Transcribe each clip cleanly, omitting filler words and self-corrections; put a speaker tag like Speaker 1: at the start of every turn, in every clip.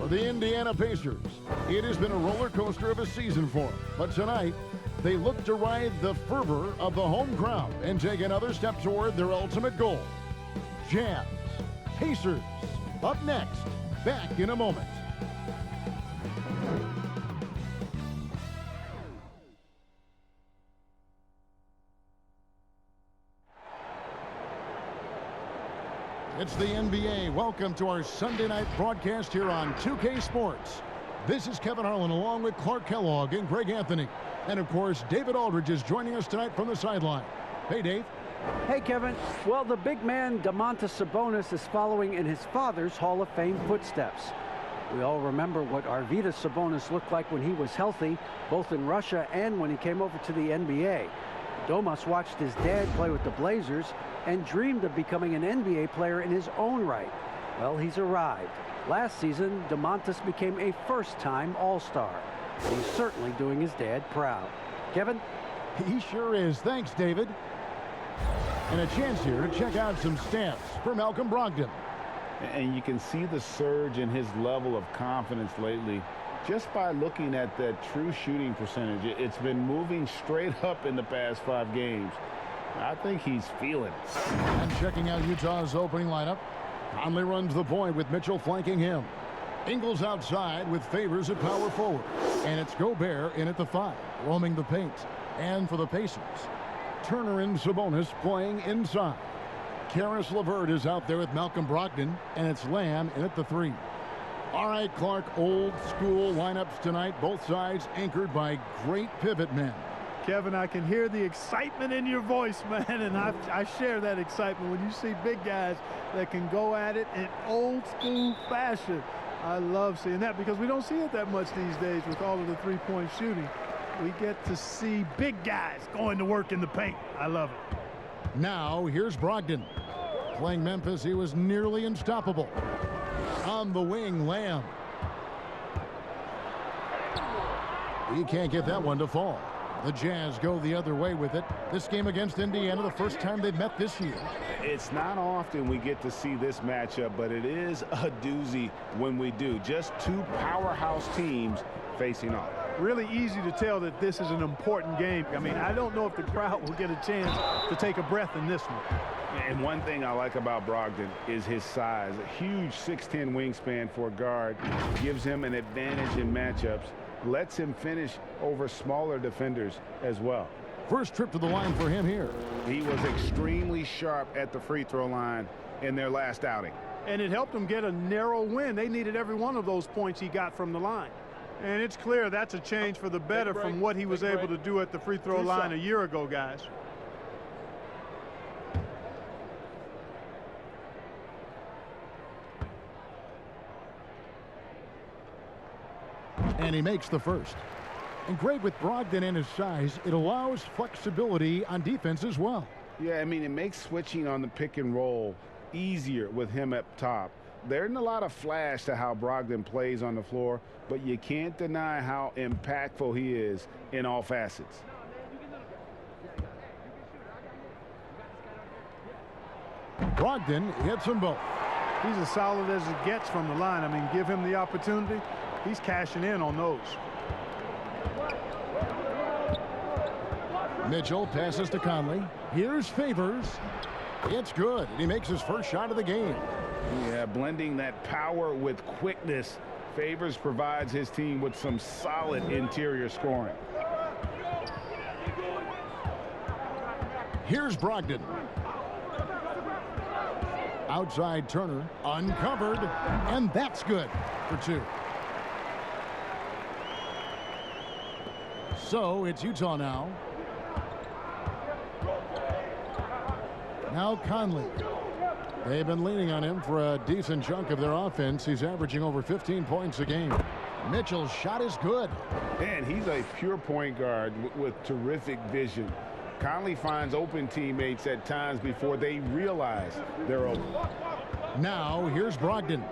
Speaker 1: for the Indiana Pacers. It has been a roller coaster of a season for them, but tonight they look to ride the fervor of the home crowd and take another step toward their ultimate goal. Jazz, Pacers, up next. Back in a moment. It's the NBA. Welcome to our Sunday night broadcast here on 2K Sports. This is Kevin Harlan along with Clark Kellogg and Greg Anthony. And of course, David Aldridge is joining us tonight from the sideline. Hey, Dave.
Speaker 2: Hey, Kevin. Well, the big man, Domantas Sabonis, is following in his father's Hall of Fame footsteps. We all remember what Arvydas Sabonis looked like when he was healthy, both in Russia and when he came over to the NBA. Domas watched his dad play with the Blazers and dreamed of becoming an NBA player in his own right. Well, he's arrived. Last season, Domantas became a first-time All-Star. He's certainly doing his dad proud. Kevin?
Speaker 1: He sure is. Thanks, David. And a chance here to check out some stats for Malcolm Brogdon.
Speaker 3: And you can see the surge in his level of confidence lately just by looking at that true shooting percentage. It's been moving straight up in the past 5 games. I think he's feeling it.
Speaker 1: And checking out Utah's opening lineup, Conley runs the point with Mitchell flanking him. Ingles outside with Favors at power forward. And it's Gobert in at the 5, roaming the paint. And for the Pacers, Turner and Sabonis playing inside. Karis LeVert is out there with Malcolm Brogdon, and it's Lamb in at the 3. All right, Clark, old school lineups tonight, both sides anchored by great pivot men.
Speaker 4: Kevin, I can hear the excitement in your voice, man, and I share that excitement when you see big guys that can go at it in old school fashion. I love seeing that because we don't see it that much these days with all of the three-point shooting. We get to see big guys going to work in the paint. I love it.
Speaker 1: Now, here's Brogdon. Playing Memphis, he was nearly unstoppable. On the wing, Lamb. He can't get that one to fall. The Jazz go the other way with it. This game against Indiana, the first time they've met this year.
Speaker 3: It's not often we get to see this matchup, but it is a doozy when we do. Just 2 powerhouse teams facing off.
Speaker 4: Really easy to tell that this is an important game. I mean, I don't know if the crowd will get a chance to take a breath in this one.
Speaker 3: And one thing I like about Brogdon is his size. A huge 6'10" wingspan for a guard gives him an advantage in matchups, lets him finish over smaller defenders as well.
Speaker 1: First trip to the line for him here.
Speaker 3: He was extremely sharp at the free throw line in their last outing.
Speaker 4: And it helped them get a narrow win. They needed every one of those points he got from the line. And it's clear that's a change for the better from what he was able to do at the free throw line a year ago, guys.
Speaker 1: And he makes the first. And great with Brogdon and his size, it allows flexibility on defense as well.
Speaker 3: Yeah, I mean, it makes switching on the pick and roll easier with him up top. There isn't a lot of flash to how Brogdon plays on the floor, but you can't deny how impactful he is in all facets.
Speaker 1: Brogdon hits them both.
Speaker 4: He's as solid as it gets from the line. I mean, give him the opportunity. He's cashing in on those.
Speaker 1: Mitchell passes to Conley. Here's Favors. It's good. He makes his first shot of the game.
Speaker 3: Yeah, blending that power with quickness. Favors provides his team with some solid interior scoring.
Speaker 1: Here's Brogdon. Outside Turner, uncovered, and that's good for 2. So it's Utah now. Now Conley. They've been leaning on him for a decent chunk of their offense. He's averaging over 15 points a game. Mitchell's shot is good.
Speaker 3: And he's a pure point guard with terrific vision. Conley finds open teammates at times before they realize they're open.
Speaker 1: Now here's Brogdon.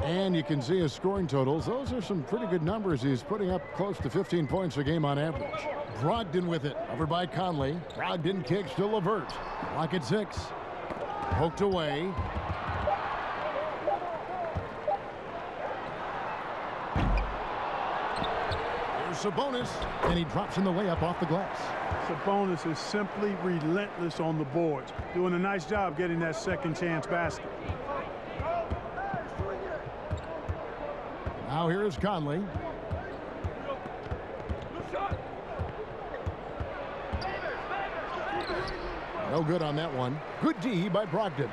Speaker 1: And you can see his scoring totals. Those are some pretty good numbers. He's putting up close to 15 points a game on average. Brogdon with it. Over by Conley. Brogdon kicks to LeVert. Clock at 6. Poked away. Here's Sabonis, and he drops in the layup off the glass.
Speaker 4: Sabonis is simply relentless on the boards, doing a nice job getting that second chance basket.
Speaker 1: Now here is Conley. No good on that one. Good D by Brogdon.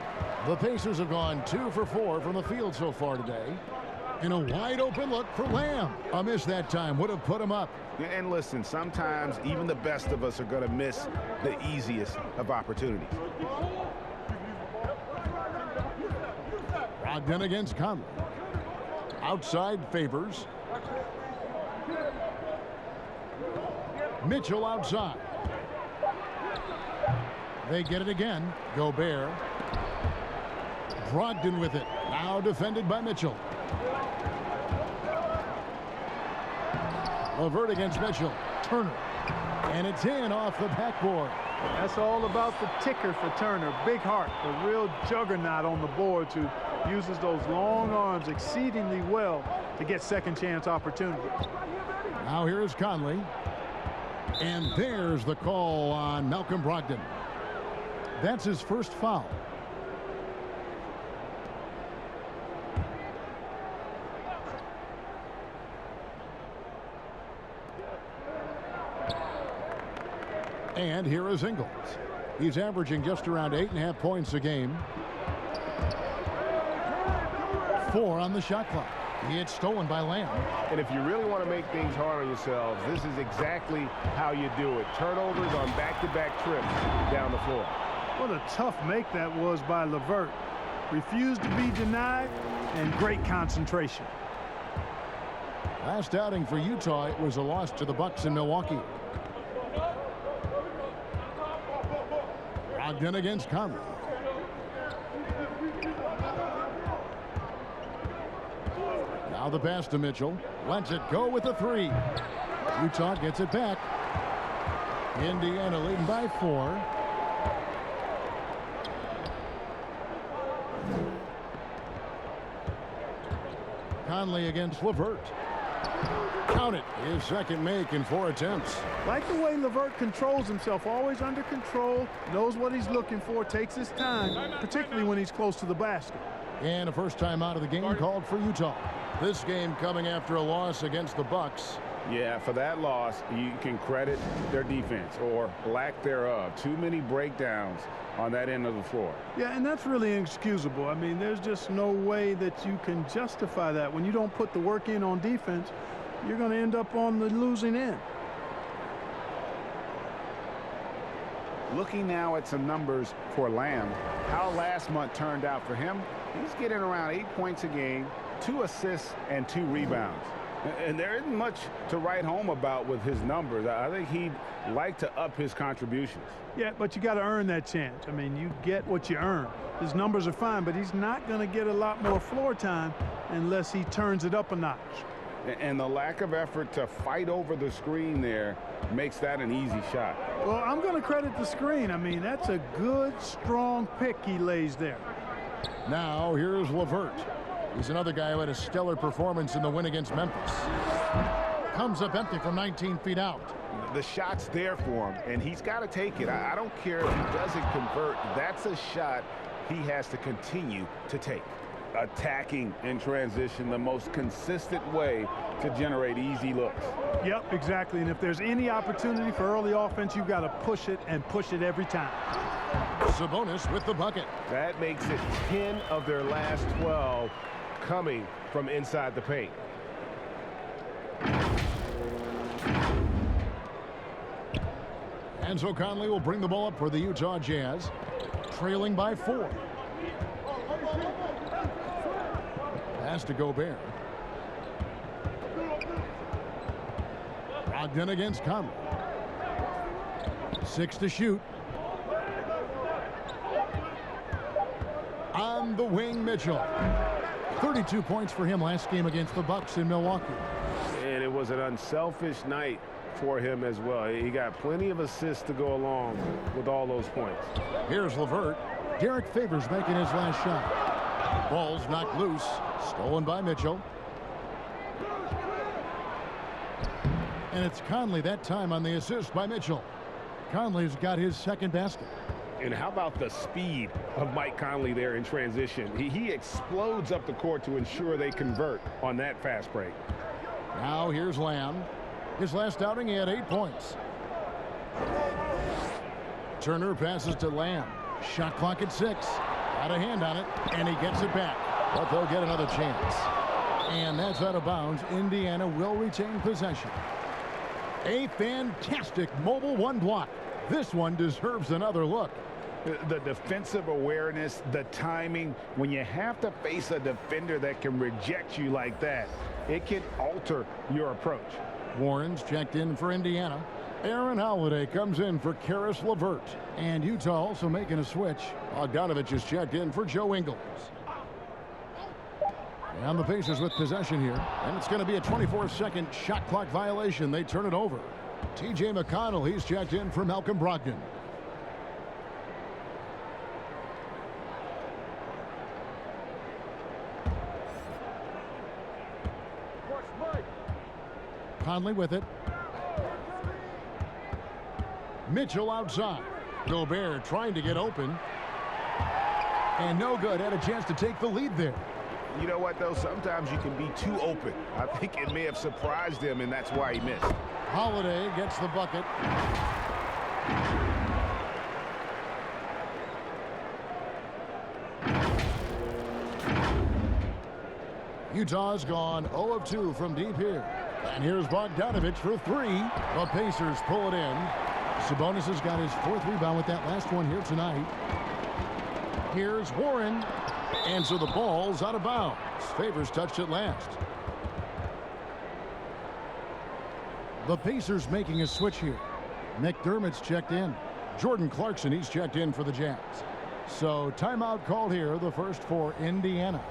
Speaker 1: The Pacers have gone 2 for 4 from the field so far today. And a wide open look for Lamb. A miss that time would have put him up.
Speaker 3: And listen, sometimes even the best of us are going to miss the easiest of opportunities.
Speaker 1: Brogdon against Conley. Outside Favors. Mitchell outside. They get it again. Gobert. Brogdon with it. Now defended by Mitchell. LeVert against Mitchell. Turner. And it's in off the backboard.
Speaker 4: That's all about the ticker for Turner. Big heart, a real juggernaut on the boards who uses those long arms exceedingly well to get second chance opportunities.
Speaker 1: Now here's Conley. And there's the call on Malcolm Brogdon. That's his first foul. And here is Ingles. He's averaging just around 8.5 points a game. 4 on the shot clock. It's stolen by Lamb.
Speaker 3: And if you really want to make things hard on yourselves, this is exactly how you do it. Turnovers on back-to-back trips down the floor.
Speaker 4: What a tough make that was by LeVert. Refused to be denied, and great concentration.
Speaker 1: Last outing for Utah, it was a loss to the Bucks in Milwaukee. Brogdon against Conley. Now the pass to Mitchell. Lets it go with a 3. Utah gets it back. Indiana leading by 4. Conley against LeVert. Count it. His second make in 4 attempts.
Speaker 4: Like the way LeVert controls himself, always under control, knows what he's looking for, takes his time, particularly when he's close to the basket.
Speaker 1: And a first time out of the game called for Utah. This game coming after a loss against the Bucks.
Speaker 3: Yeah, for that loss, you can credit their defense or lack thereof. Too many breakdowns on that end of the floor.
Speaker 4: Yeah, and that's really inexcusable. I mean, there's just no way that you can justify that. When you don't put the work in on defense, you're going to end up on the losing end.
Speaker 3: Looking now at some numbers for Lamb, how last month turned out for him. He's getting around 8 points a game, 2 assists, and 2 rebounds. And there isn't much to write home about with his numbers. I think he'd like to up his contributions.
Speaker 4: Yeah, but you got to earn that chance. I mean, you get what you earn. His numbers are fine, but he's not going to get a lot more floor time unless he turns it up a notch.
Speaker 3: And the lack of effort to fight over the screen there makes that an easy shot.
Speaker 4: Well, I'm going to credit the screen. I mean, that's a good, strong pick he lays there.
Speaker 1: Now here's LeVert. He's another guy who had a stellar performance in the win against Memphis. Comes up empty from 19 feet out.
Speaker 3: The shot's there for him, and he's got to take it. I don't care if he doesn't convert. That's a shot he has to continue to take. Attacking in transition, the most consistent way to generate easy looks.
Speaker 4: Yep, exactly. And if there's any opportunity for early offense, you've got to push it and push it every time.
Speaker 1: Sabonis with the bucket.
Speaker 5: That makes it 10 of their last 12 coming from inside the paint.
Speaker 1: And so Conley will bring the ball up for the Utah Jazz, trailing by 4. Pass to Gobert. Brogdon against Conley. 6 to shoot. On the wing, Mitchell. 32 points for him last game against the Bucks in Milwaukee.
Speaker 5: And it was an unselfish night for him as well. He got plenty of assists to go along with all those points.
Speaker 1: Here's LeVert. Derek Favors making his last shot. Ball's knocked loose. Stolen by Mitchell. And it's Conley that time on the assist by Mitchell. Conley's got his second basket.
Speaker 5: And how about the speed of Mike Conley there in transition? He explodes up the court to ensure they convert on that fast break.
Speaker 1: Now here's Lamb. His last outing, he had 8 points. Turner passes to Lamb. Shot clock at 6. Got a hand on it, and he gets it back. But they'll get another chance. And that's out of bounds. Indiana will retain possession. A fantastic mobile one block. This one deserves another look.
Speaker 3: The defensive awareness, the timing, when you have to face a defender that can reject you like that, it can alter your approach.
Speaker 1: Warren's checked in for Indiana. Aaron Holiday comes in for Karis LeVert. And Utah also making a switch. Bogdanovich is checked in for Joe Ingles. And the Pacers with possession here. And it's going to be a 24-second shot clock violation. They turn it over. T.J. McConnell, he's checked in for Malcolm Brogdon. Conley with it. Mitchell outside. Gobert trying to get open. And no good. Had a chance to take the lead there.
Speaker 3: You know what, though? Sometimes you can be too open. I think it may have surprised him, and that's why he missed.
Speaker 1: Holiday gets the bucket. Utah's gone 0 of 2 from deep here. And here's Bogdanovich for 3. The Pacers pull it in. Sabonis has got his 4th rebound with that last one here tonight. Here's Warren. And so the ball's out of bounds. Favors touched it last. The Pacers making a switch here. McDermott's checked in. Jordan Clarkson, he's checked in for the Jazz. So timeout called here, the first for Indiana.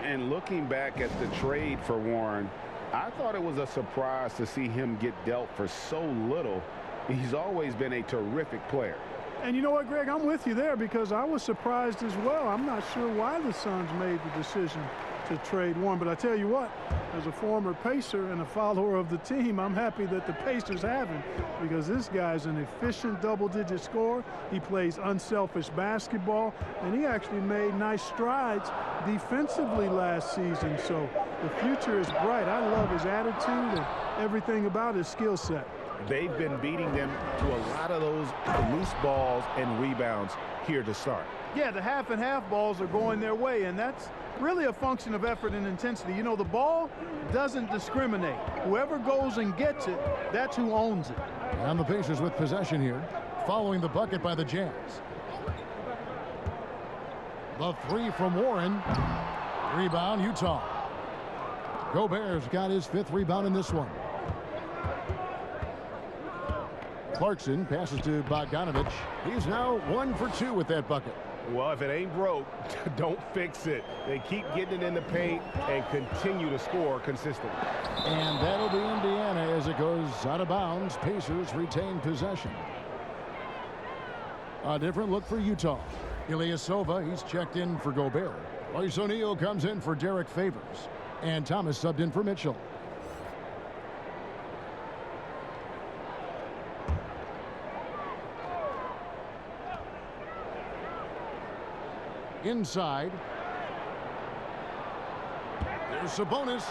Speaker 3: And looking back at the trade for Warren, I thought it was a surprise to see him get dealt for so little. He's always been a terrific player.
Speaker 4: And you know what, Greg, I'm with you there because I was surprised as well. I'm not sure why the Suns made the decision to trade Warren, but I tell you what, as a former Pacer and a follower of the team, I'm happy that the Pacers have him because this guy's an efficient double-digit scorer. He plays unselfish basketball, and he actually made nice strides defensively last season. So the future is bright. I love his attitude and everything about his skill set.
Speaker 3: They've been beating them to a lot of those loose balls and rebounds here to start.
Speaker 4: Yeah, the half and half balls are going their way, and that's really a function of effort and intensity. You know, the ball doesn't discriminate. Whoever goes and gets it, that's who owns it.
Speaker 1: And the Pacers with possession here, following the bucket by the Jazz. The 3 from Warren. Rebound, Utah. Gobert's got his 5th rebound in this one. Clarkson passes to Bogdanovich. He's now 1 for 2 with that bucket.
Speaker 5: Well, if it ain't broke, don't fix it. They keep getting it in the paint and continue to score consistently.
Speaker 1: And that'll be Indiana as it goes out of bounds. Pacers retain possession. A different look for Utah. Ilyasova, he's checked in for Gobert. Royce O'Neal comes in for Derek Favors. And Thomas subbed in for Mitchell. Inside. There's Sabonis.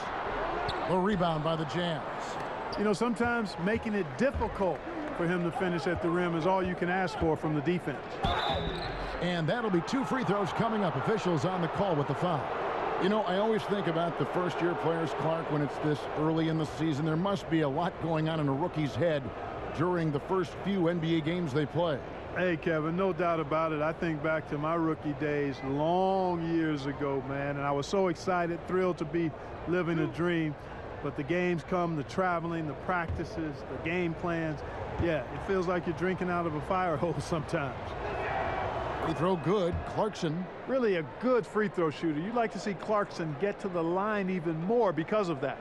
Speaker 1: The rebound by the Jazz.
Speaker 4: You know, sometimes making it difficult for him to finish at the rim is all you can ask for from the defense.
Speaker 1: And that'll be 2 free throws coming up. Officials on the call with the foul. You know, I always think about the first-year players, Clark, when it's this early in the season. There must be a lot going on in a rookie's head during the first few NBA games they play.
Speaker 4: Hey, Kevin, no doubt about it. I think back to my rookie days long years ago, man, and I was so excited, thrilled to be living a dream. But the games come, the traveling, the practices, the game plans. Yeah, it feels like you're drinking out of a fire hose sometimes.
Speaker 1: Free throw good. Clarkson.
Speaker 4: Really a good free throw shooter. You'd like to see Clarkson get to the line even more because of that.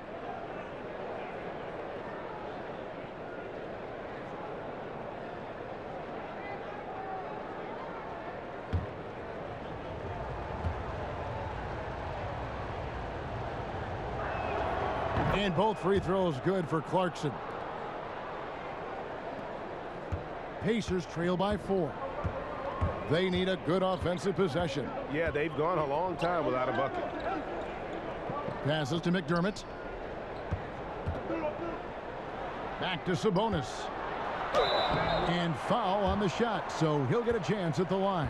Speaker 1: And both free throws good for Clarkson. Pacers trail by 4. They need a good offensive possession.
Speaker 5: Yeah, they've gone a long time without a bucket.
Speaker 1: Passes to McDermott. Back to Sabonis. And foul on the shot, so he'll get a chance at the line.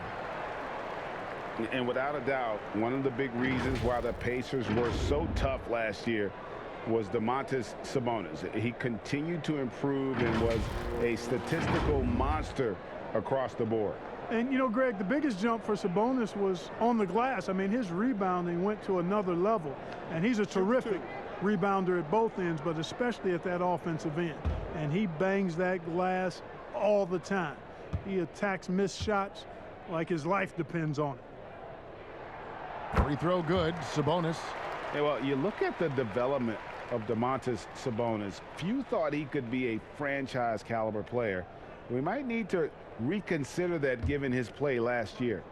Speaker 3: And without a doubt, one of the big reasons why the Pacers were so tough last year was Domantas Sabonis. He continued to improve and was a statistical monster across the board.
Speaker 4: And, you know, Greg, the biggest jump for Sabonis was on the glass. I mean, his rebounding went to another level. And he's a terrific rebounder at both ends, but especially at that offensive end. And he bangs that glass all the time. He attacks missed shots like his life depends on it.
Speaker 1: Free throw good. Sabonis.
Speaker 3: Yeah, well, you look at the development of Domantas Sabonis. Few thought he could be a franchise caliber player. We might need to reconsider that given his play last year.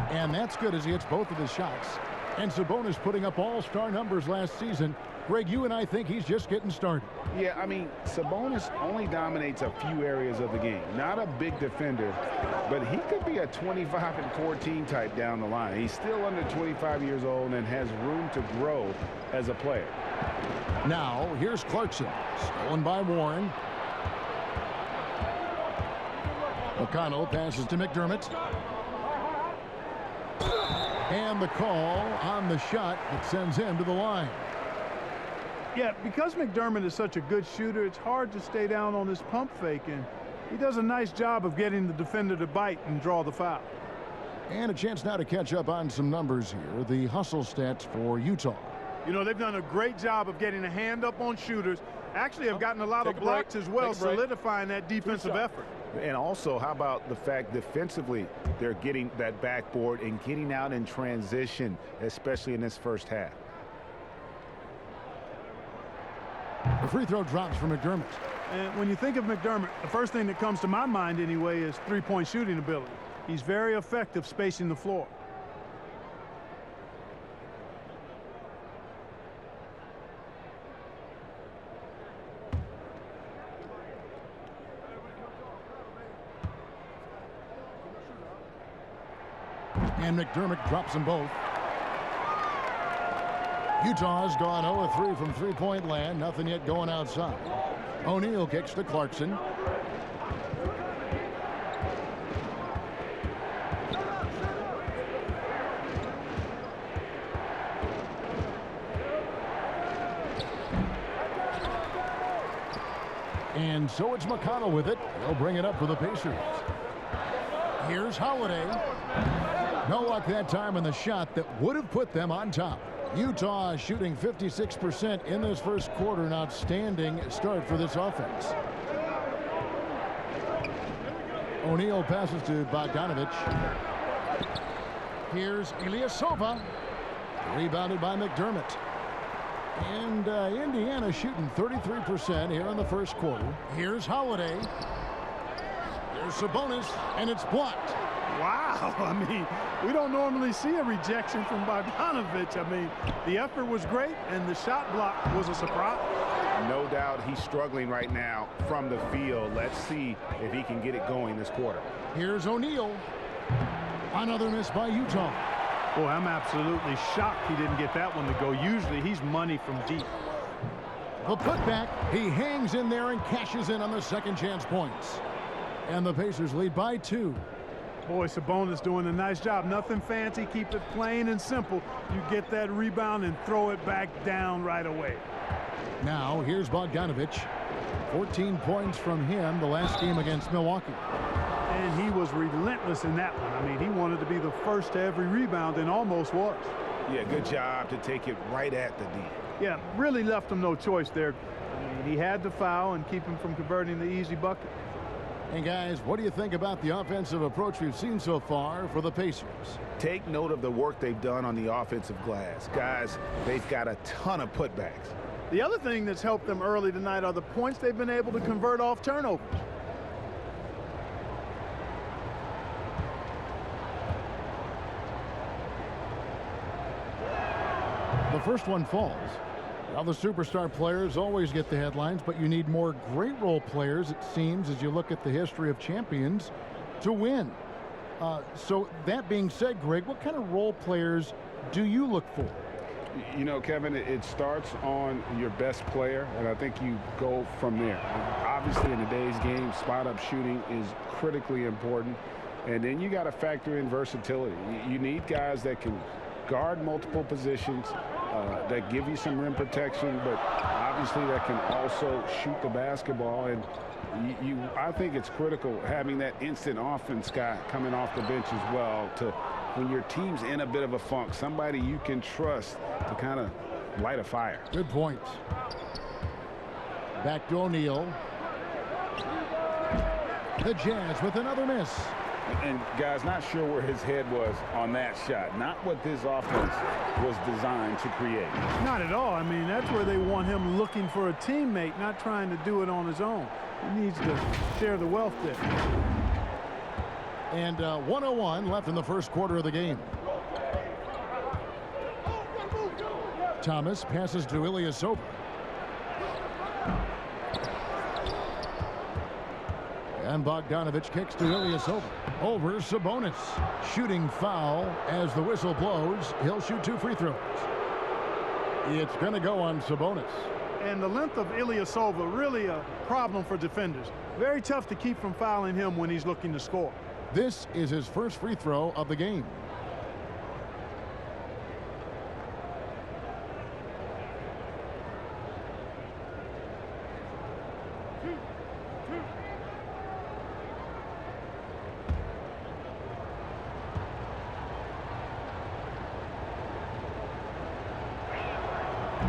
Speaker 1: And that's good as he hits both of his shots. And Sabonis putting up all-star numbers last season. Greg, you and I think he's just getting started.
Speaker 3: Yeah, I mean, Sabonis only dominates a few areas of the game. Not a big defender, but he could be a 25-14 type down the line. He's still under 25 years old and has room to grow as a player.
Speaker 1: Now, here's Clarkson. Stolen by Warren. McConnell passes to McDermott. And the call on the shot that sends him to the line.
Speaker 4: Yeah, because McDermott is such a good shooter, it's hard to stay down on his pump fake, and he does a nice job of getting the defender to bite and draw the foul.
Speaker 1: And a chance now to catch up on some numbers here. The hustle stats for Utah.
Speaker 4: You know, they've done a great job of getting a hand up on shooters. Actually, have gotten a lot of blocks as well, solidifying that defensive effort.
Speaker 3: And also, how about the fact defensively they're getting that backboard and getting out in transition, especially in this first half.
Speaker 1: The free throw drops for McDermott.
Speaker 4: And when you think of McDermott, the first thing that comes to my mind anyway is three-point shooting ability. He's very effective spacing the floor.
Speaker 1: And McDermott drops them both. Utah's gone 0-3 from three-point land. Nothing yet going outside. O'Neal kicks to Clarkson. And so it's McConnell with it. He'll bring it up for the Pacers. Here's Holiday. No luck that time in the shot that would have put them on top. Utah shooting 56% in this first quarter. An outstanding start for this offense. O'Neal passes to Bogdanovich. Here's Ilyasova. Rebounded by McDermott. And Indiana shooting 33% here in the first quarter. Here's Holiday. Here's Sabonis, and it's blocked.
Speaker 4: Wow, I mean, we don't normally see a rejection from Bogdanovich. I mean, the effort was great, and the shot block was a surprise.
Speaker 3: No doubt he's struggling right now from the field. Let's see if he can get it going this quarter.
Speaker 1: Here's O'Neal. Another miss by Utah.
Speaker 4: Boy, I'm absolutely shocked he didn't get that one to go. Usually he's money from deep.
Speaker 1: The putback, he hangs in there and cashes in on the second chance points. And the Pacers lead by 2.
Speaker 4: Boy, Sabonis doing a nice job. Nothing fancy. Keep it plain and simple. You get that rebound and throw it back down right away.
Speaker 1: Now, here's Bogdanovich. 14 points from him the last game against Milwaukee.
Speaker 4: And he was relentless in that one. I mean, he wanted to be the first to every rebound and almost was.
Speaker 3: Yeah, good job to take it right at the D.
Speaker 4: Yeah, really left him no choice there. I mean, he had to foul and keep him from converting the easy bucket.
Speaker 1: And guys, what do you think about the offensive approach we've seen so far for the Pacers?
Speaker 3: Take note of the work they've done on the offensive glass. Guys, they've got a ton of putbacks.
Speaker 4: The other thing that's helped them early tonight are the points they've been able to convert off turnovers.
Speaker 1: The first one falls. Well, the superstar players always get the headlines, but you need more great role players, it seems, as you look at the history of champions, to win. So that being said, Greg, what kind of role players do you look for?
Speaker 5: You know, Kevin, it starts on your best player, and I think you go from there. Obviously, in today's game, spot-up shooting is critically important, and then you got to factor in versatility. You need guys that can guard multiple positions, that give you some rim protection, but obviously that can also shoot the basketball. And I think it's critical having that instant offense guy coming off the bench as well, to when your team's in a bit of a funk, somebody you can trust to kind of light a fire.
Speaker 1: Good point. Back to O'Neal. The Jazz with another miss.
Speaker 3: And guys, not sure where his head was on that shot. Not what this offense was designed to create.
Speaker 4: Not at all. I mean, that's where they want him looking for a teammate, not trying to do it on his own. He needs to share the wealth there.
Speaker 1: And 1:01 left in the first quarter of the game. Thomas passes to Ilyasova. And Bogdanovich kicks to Ilyasova. Over Sabonis. Shooting foul as the whistle blows. He'll shoot 2 free throws. It's going to go on Sabonis.
Speaker 4: And the length of Ilyasova, really a problem for defenders. Very tough to keep from fouling him when he's looking to score.
Speaker 1: This is his first free throw of the game.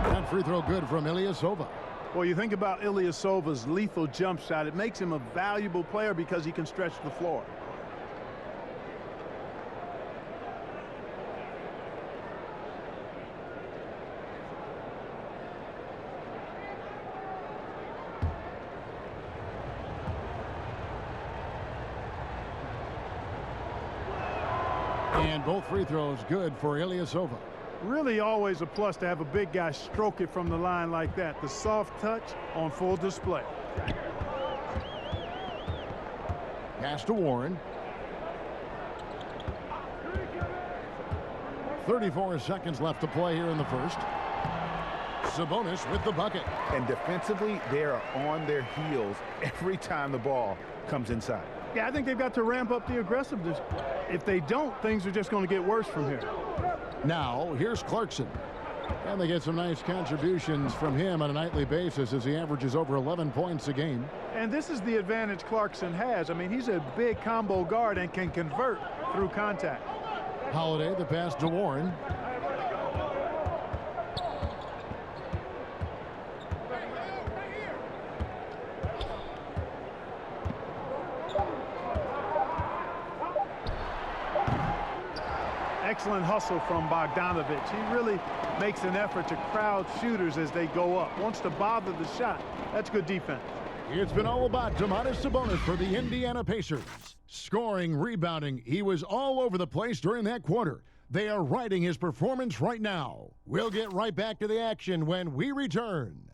Speaker 1: That free throw good from Ilyasova.
Speaker 4: Well, you think about Ilyasova's lethal jump shot. It makes him a valuable player because he can stretch the floor.
Speaker 1: And both free throws good for Ilyasova.
Speaker 4: Really always a plus to have a big guy stroke it from the line like that. The soft touch on full display.
Speaker 1: Pass to Warren. 34 seconds left to play here in the first. Sabonis with the bucket.
Speaker 3: And defensively, they are on their heels every time the ball comes inside.
Speaker 4: Yeah, I think they've got to ramp up the aggressiveness. If they don't, things are just going to get worse from here.
Speaker 1: Now, here's Clarkson. And they get some nice contributions from him on a nightly basis as he averages over 11 points a game.
Speaker 4: And this is the advantage Clarkson has. I mean, he's a big combo guard and can convert through contact.
Speaker 1: Holiday, the pass to Warren.
Speaker 4: Excellent hustle from Bogdanovich. He really makes an effort to crowd shooters as they go up. Wants to bother the shot. That's good defense.
Speaker 1: It's been all about Domantas Sabonis for the Indiana Pacers. Scoring, rebounding, he was all over the place during that quarter. They are riding his performance right now. We'll get right back to the action when we return.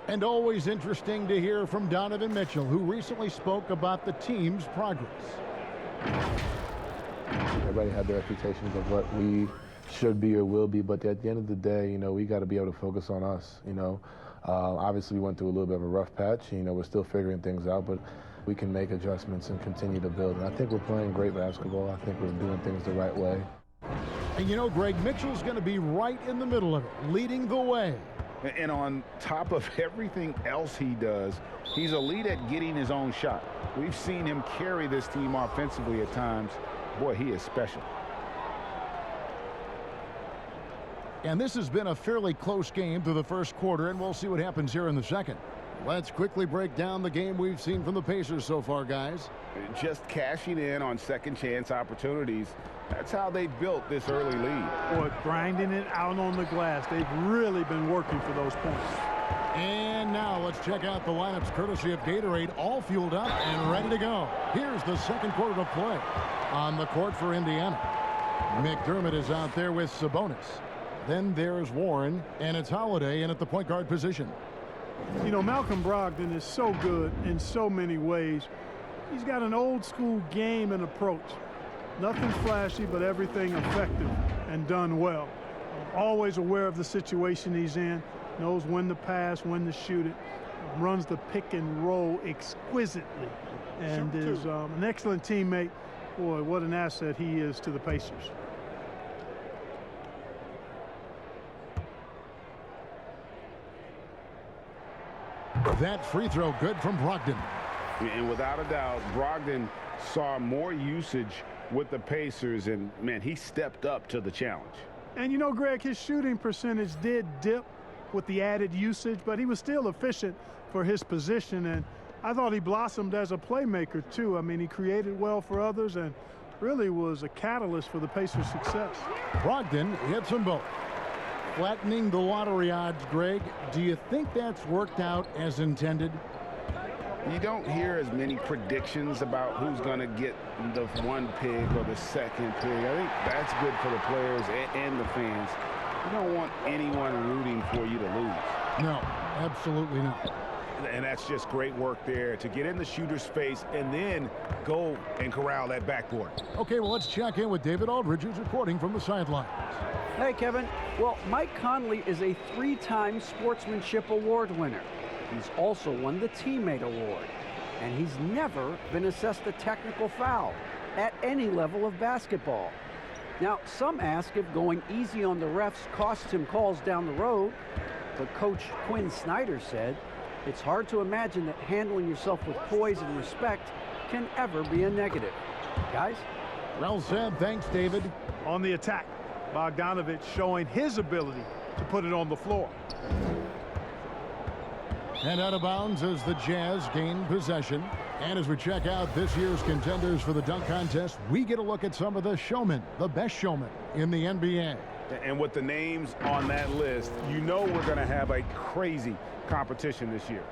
Speaker 1: And always interesting to hear from Donovan Mitchell, who recently spoke about the team's progress.
Speaker 6: Everybody had their expectations of what we should be or will be, but at the end of the day, you know, we got to be able to focus on us, you know. Obviously, we went through a little bit of a rough patch. You know, we're still figuring things out, but we can make adjustments and continue to build. And I think we're playing great basketball. I think we're doing things the right way.
Speaker 1: And, you know, Greg, Mitchell's going to be right in the middle of it, leading the way.
Speaker 3: And on top of everything else he does, he's elite at getting his own shot. We've seen him carry this team offensively at times. Boy, he is special.
Speaker 1: And this has been a fairly close game through the first quarter, and we'll see what happens here in the second. Let's quickly break down the game we've seen from the Pacers so far, guys.
Speaker 3: Just cashing in on second chance opportunities. That's how they built this early lead.
Speaker 4: Boy, grinding it out on the glass. They've really been working for those points.
Speaker 1: And now let's check out the lineups courtesy of Gatorade, all fueled up and ready to go. Here's the second quarter of play on the court for Indiana. McDermott is out there with Sabonis. Then there's Warren, and it's Holiday in at the point guard position.
Speaker 4: You know, Malcolm Brogdon is so good in so many ways. He's got an old school game and approach. Nothing flashy, but everything effective and done well. Always aware of the situation he's in, knows when to pass, when to shoot it, runs the pick and roll exquisitely, and is an excellent teammate. Boy, what an asset he is to the Pacers.
Speaker 1: That free throw good from Brogdon.
Speaker 3: And without a doubt, Brogdon saw more usage with the Pacers, and, man, he stepped up to the challenge.
Speaker 4: And, you know, Greg, his shooting percentage did dip with the added usage, but he was still efficient for his position, and I thought he blossomed as a playmaker, too. I mean, he created well for others and really was a catalyst for the Pacers' success.
Speaker 1: Brogdon hits them both. Flattening the lottery odds, Greg. Do you think that's worked out as intended?
Speaker 3: You don't hear as many predictions about who's going to get the one pick or the second pick. I think that's good for the players and the fans. You don't want anyone rooting for you to lose.
Speaker 1: No, absolutely not.
Speaker 3: And that's just great work there to get in the shooter's face and then go and corral that backboard.
Speaker 1: Okay, well, let's check in with David Aldridge, who's reporting from the sidelines.
Speaker 2: Hey, Kevin. Well, Mike Conley is a 3-time Sportsmanship Award winner. He's also won the Teammate Award, and he's never been assessed a technical foul at any level of basketball. Now, some ask if going easy on the refs costs him calls down the road, but Coach Quinn Snyder said it's hard to imagine that handling yourself with poise and respect can ever be a negative. Guys?
Speaker 1: Well said. Thanks, David.
Speaker 4: On the attack, Bogdanovich showing his ability to put it on the floor.
Speaker 1: And out of bounds as the Jazz gain possession. And as we check out this year's contenders for the dunk contest, we get a look at some of the showmen, the best showmen in the NBA.
Speaker 3: And with the names on that list, you know we're going to have a crazy competition this year.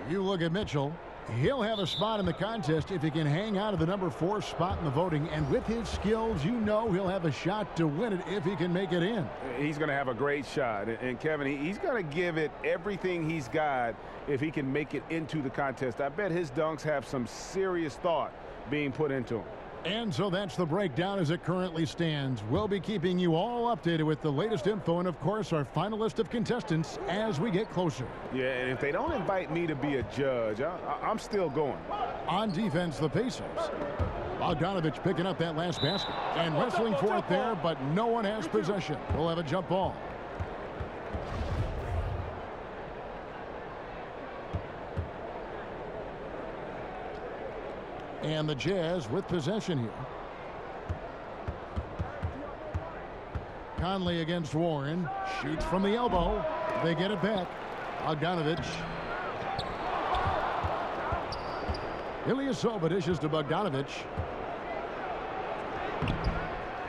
Speaker 1: You look at Mitchell. He'll have a spot in the contest if he can hang out of the number 4 spot in the voting. And with his skills, you know he'll have a shot to win it if he can make it in.
Speaker 3: He's going to have a great shot. And Kevin, he's going to give it everything he's got if he can make it into the contest. I bet his dunks have some serious thought being put into them.
Speaker 1: And so that's the breakdown as it currently stands. We'll be keeping you all updated with the latest info and, of course, our final list of contestants as we get closer.
Speaker 3: Yeah, and if they don't invite me to be a judge, I'm still going.
Speaker 1: On defense, the Pacers. Bogdanovich picking up that last basket and wrestling for it there, but no one has possession. We'll have a jump ball. And the Jazz with possession here. Conley against Warren. Shoots from the elbow. They get it back. Bogdanovich. Ilyasova dishes to Bogdanovich.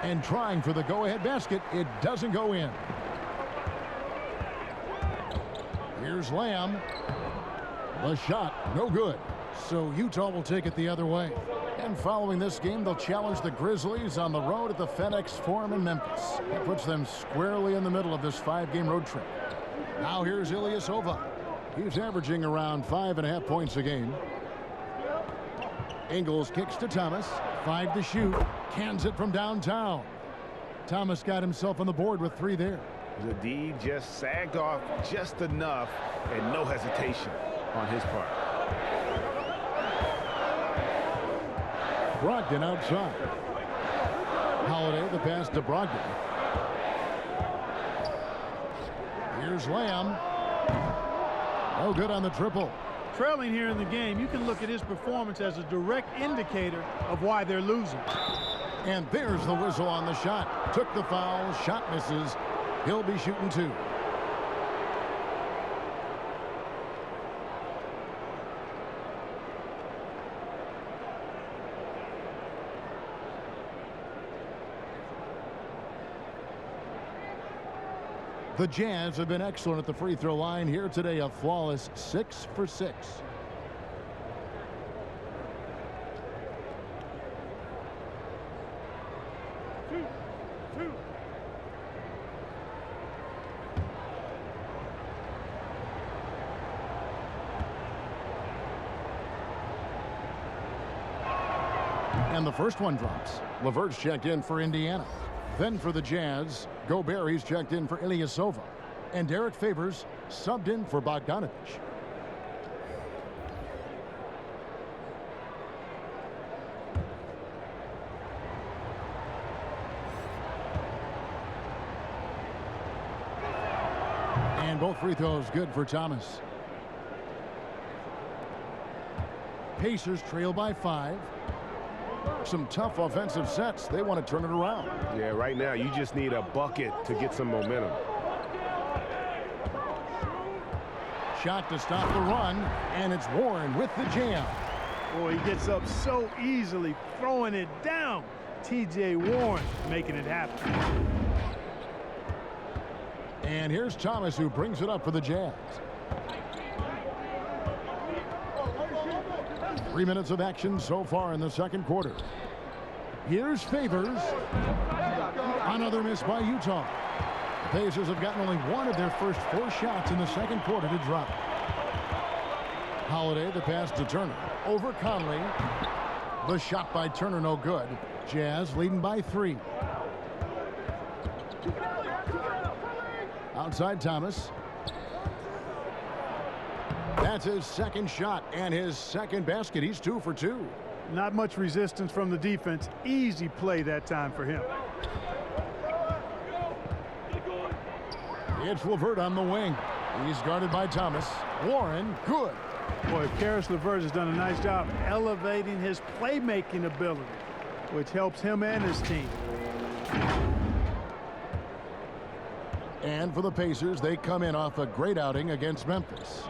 Speaker 1: And trying for the go-ahead basket. It doesn't go in. Here's Lamb. The shot, no good. So Utah will take it the other way. And following this game, they'll challenge the Grizzlies on the road at the FedEx Forum in Memphis. That puts them squarely in the middle of this 5-game road trip. Now here's Ilyasova. He's averaging around 5.5 points a game. Ingles kicks to Thomas. 5 to shoot. Cans it from downtown. Thomas got himself on the board with 3 there.
Speaker 3: The D just sagged off just enough and no hesitation on his part.
Speaker 1: Brogdon outside. Holiday, the pass to Brogdon. Here's Lamb. No good on the triple.
Speaker 4: Trailing here in the game, you can look at his performance as a direct indicator of why they're losing.
Speaker 1: And there's the whistle on the shot. Took the foul, shot misses. He'll be shooting 2. The Jazz have been excellent at the free throw line here today, a flawless 6 for 6. And the first one drops. Levert's checked in for Indiana. Then for the Jazz, Gobert, he's checked in for Ilyasova. And Derek Favors subbed in for Bogdanovich. And both free throws good for Thomas. Pacers trail by 5. Some tough offensive sets. They want to turn it around.
Speaker 7: Yeah, right now you just need a bucket to get some momentum.
Speaker 1: Shot to stop the run, and it's Warren with the jam.
Speaker 4: Boy, he gets up so easily, throwing it down. T.J. Warren making it happen.
Speaker 1: And here's Thomas, who brings it up for the Jazz. 3 minutes of action so far in the second quarter. Here's Favors. Another miss by Utah. The Pacers have gotten only one of their first 4 shots in the second quarter to drop. Holiday, the pass to Turner. Over Conley. The shot by Turner, no good. Jazz leading by 3. Outside Thomas. That's his second shot and his second basket. He's 2 for 2.
Speaker 4: Not much resistance from the defense. Easy play that time for him.
Speaker 1: It's LeVert on the wing. He's guarded by Thomas. Warren, good.
Speaker 4: Boy, Karis LeVert has done a nice job elevating his playmaking ability, which helps him and his team.
Speaker 1: And for the Pacers, they come in off a great outing against Memphis.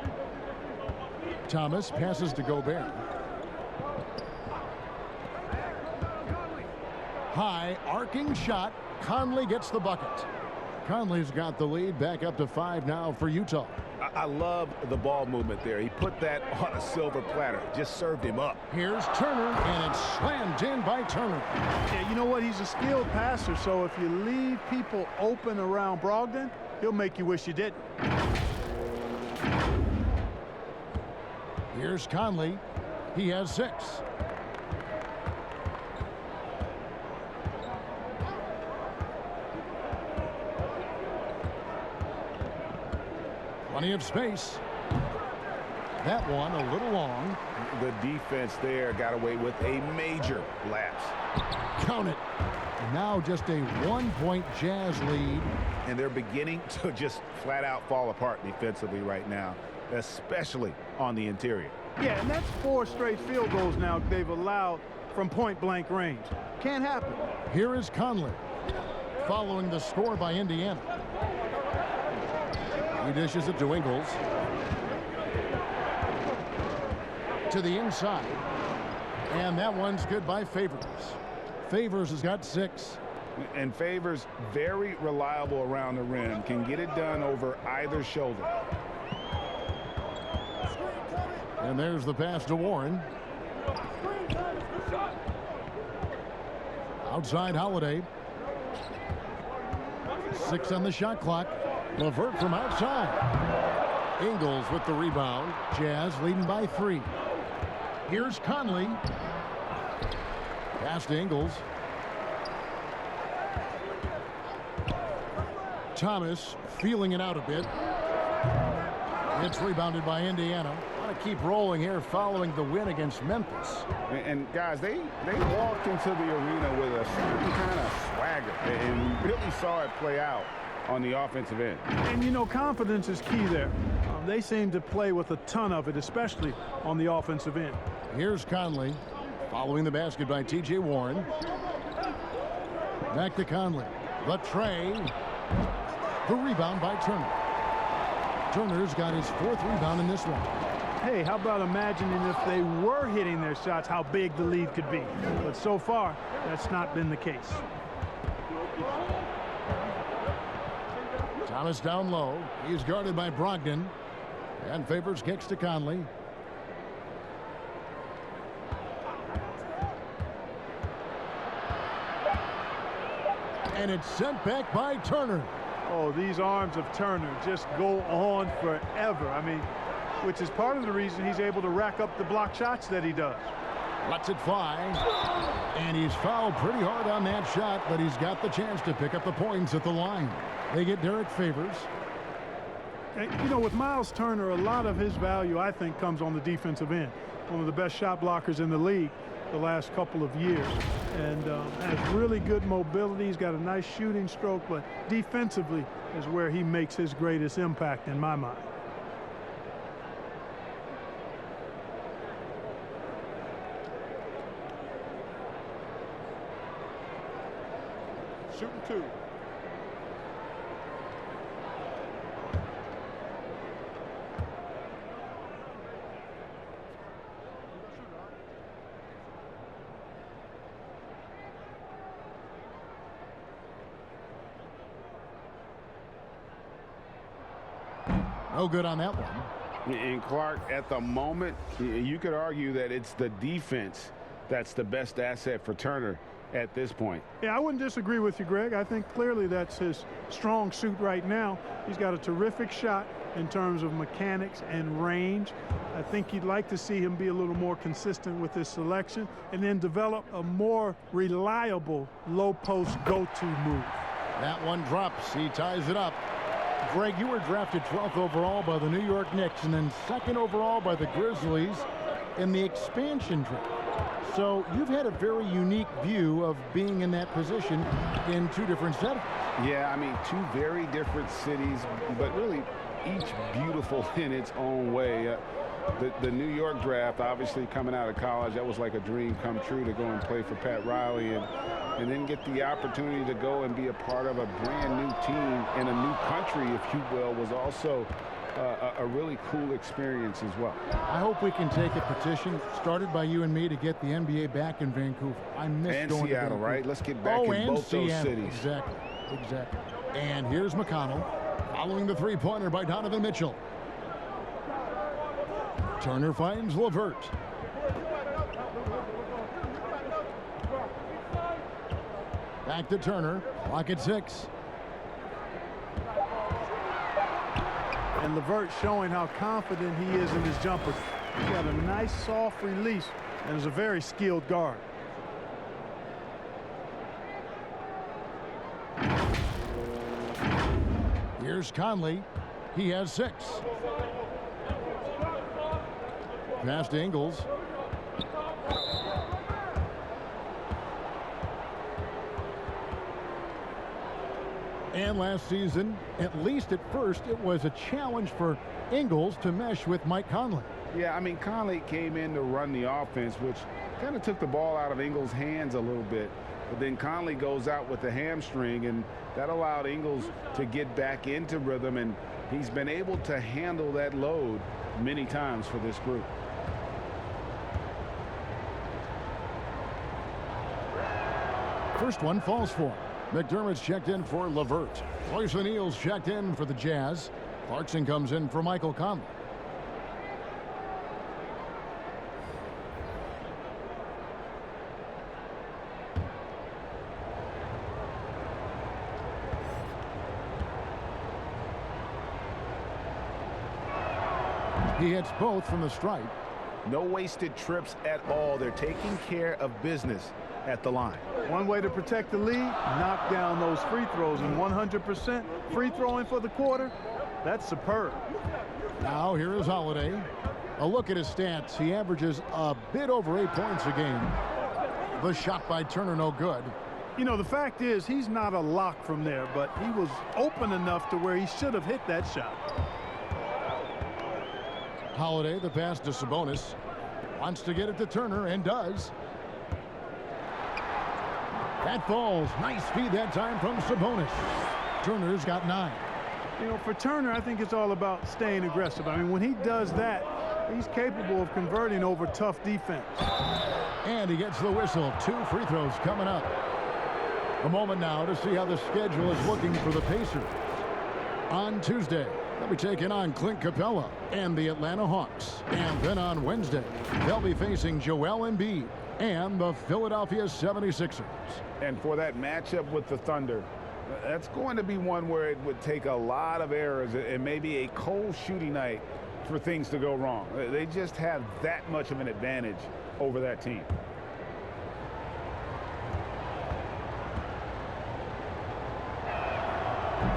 Speaker 1: Thomas passes to Gobert. High, arcing shot. Conley gets the bucket. Conley's got the lead, back up to 5 now for Utah.
Speaker 7: I love the ball movement there. He put that on a silver platter. Just served him up.
Speaker 1: Here's Turner, and it's slammed in by Turner.
Speaker 4: Yeah, you know what? He's a skilled passer, so if you leave people open around Brogdon, he'll make you wish you didn't.
Speaker 1: Here's Conley. He has 6. Plenty of space. That one a little long.
Speaker 3: The defense there got away with a major lapse.
Speaker 1: Count it. Now just a 1-point Jazz lead.
Speaker 3: And they're beginning to just flat out fall apart defensively right now, especially on the interior.
Speaker 4: Yeah, and that's 4 straight field goals now they've allowed from point-blank range. Can't happen.
Speaker 1: Here is Conley, following the score by Indiana. He dishes it to Ingles. To the inside. And that one's good by Favors. Favors has got 6.
Speaker 3: And Favors, very reliable around the rim, can get it done over either shoulder.
Speaker 1: And there's the pass to Warren. Outside Holiday. 6 on the shot clock. LeVert from outside. Ingles with the rebound. Jazz leading by 3. Here's Conley. Pass to Ingles. Thomas feeling it out a bit. It's rebounded by Indiana. Want to keep rolling here following the win against Memphis.
Speaker 3: And guys, they walked into the arena with a certain kind of swagger, and we really saw it play out on the offensive end.
Speaker 4: And, you know, confidence is key there. They seem to play with a ton of it, especially on the offensive end.
Speaker 1: Here's Conley, following the basket by T.J. Warren. Back to Conley. The tray. The rebound by Turner. Turner's got his 4th rebound in this one.
Speaker 4: Hey, how about imagining if they were hitting their shots, how big the lead could be. But so far, that's not been the case.
Speaker 1: Thomas down low. He's guarded by Brogdon. And Favors kicks to Conley. And it's sent back by Turner.
Speaker 4: Oh, these arms of Turner just go on forever. I mean, which is part of the reason he's able to rack up the block shots that he does.
Speaker 1: Lets it fly. And he's fouled pretty hard on that shot, but he's got the chance to pick up the points at the line. They get Derek Favors.
Speaker 4: You know, with Miles Turner, a lot of his value, I think, comes on the defensive end. One of the best shot blockers in the league the last couple of years. And has really good mobility. He's got a nice shooting stroke, but defensively is where he makes his greatest impact in my mind.
Speaker 5: Shooting two.
Speaker 1: No good on that one.
Speaker 3: And Clark, at the moment, you could argue that it's the defense that's the best asset for Turner at this point.
Speaker 4: Yeah, I wouldn't disagree with you, Greg. I think clearly that's his strong suit right now. He's got a terrific shot in terms of mechanics and range. I think you'd like to see him be a little more consistent with his selection and then develop a more reliable low post go-to move.
Speaker 1: That one drops. He ties it up. Greg, you were drafted 12th overall by the New York Knicks and then 2nd overall by the Grizzlies in the expansion draft. So you've had a very unique view of being in that position in 2 different settings.
Speaker 3: Yeah, I mean, 2 very different cities, but really each beautiful in its own way. The New York draft, obviously coming out of college, that was like a dream come true to go and play for Pat Riley and then get the opportunity to go and be a part of a brand new team in a new country, if you will, was also a really cool experience as well.
Speaker 1: I hope we can take a petition started by you and me to get the NBA back in Vancouver. I miss
Speaker 3: and
Speaker 1: going
Speaker 3: Seattle,
Speaker 1: to Vancouver.
Speaker 3: right? Let's get back in both
Speaker 1: Seattle.
Speaker 3: those cities.
Speaker 1: Exactly. And here's McConnell following the three-pointer by Donovan Mitchell. Turner finds LeVert. Back to Turner. Clock at 6.
Speaker 4: And LeVert showing how confident he is in his jumpers. He's got a nice soft release and is a very skilled guard.
Speaker 1: Here's Conley. He has 6. Pass to Ingles. And last season, at least at first, it was a challenge for Ingles to mesh with Mike Conley.
Speaker 3: Yeah, I mean, Conley came in to run the offense, which kind of took the ball out of Ingles' hands a little bit. But then Conley goes out with the hamstring, and that allowed Ingles to get back into rhythm, and he's been able to handle that load many times for this group.
Speaker 1: First one falls for him. McDermott's checked in for LeVert. Royce O'Neal's checked in for the Jazz. Clarkson comes in for Michael Conley. He hits both from the stripe.
Speaker 7: No wasted trips at all. They're taking care of business at the line.
Speaker 4: One way to protect the lead, knock down those free throws, and 100% free throwing for the quarter, that's superb.
Speaker 1: Now here is Holiday. A look at his stats. He averages a bit over 8 points a game. The shot by Turner no good.
Speaker 4: You know, the fact is he's not a lock from there, but he was open enough to where he should have hit that shot.
Speaker 1: Holiday, the pass to Sabonis. Wants to get it to Turner and does. That falls. Nice speed that time from Sabonis. Turner's got 9.
Speaker 4: You know, for Turner, I think it's all about staying aggressive. I mean, when he does that, he's capable of converting over tough defense.
Speaker 1: And he gets the whistle. 2 free throws coming up. A moment now to see how the schedule is looking for the Pacers. On Tuesday, they'll be taking on Clint Capella and the Atlanta Hawks. And then on Wednesday, they'll be facing Joel Embiid and the Philadelphia 76ers.
Speaker 3: And for that matchup with the Thunder, that's going to be one where it would take a lot of errors and maybe a cold shooting night for things to go wrong. They just have that much of an advantage
Speaker 5: over that team.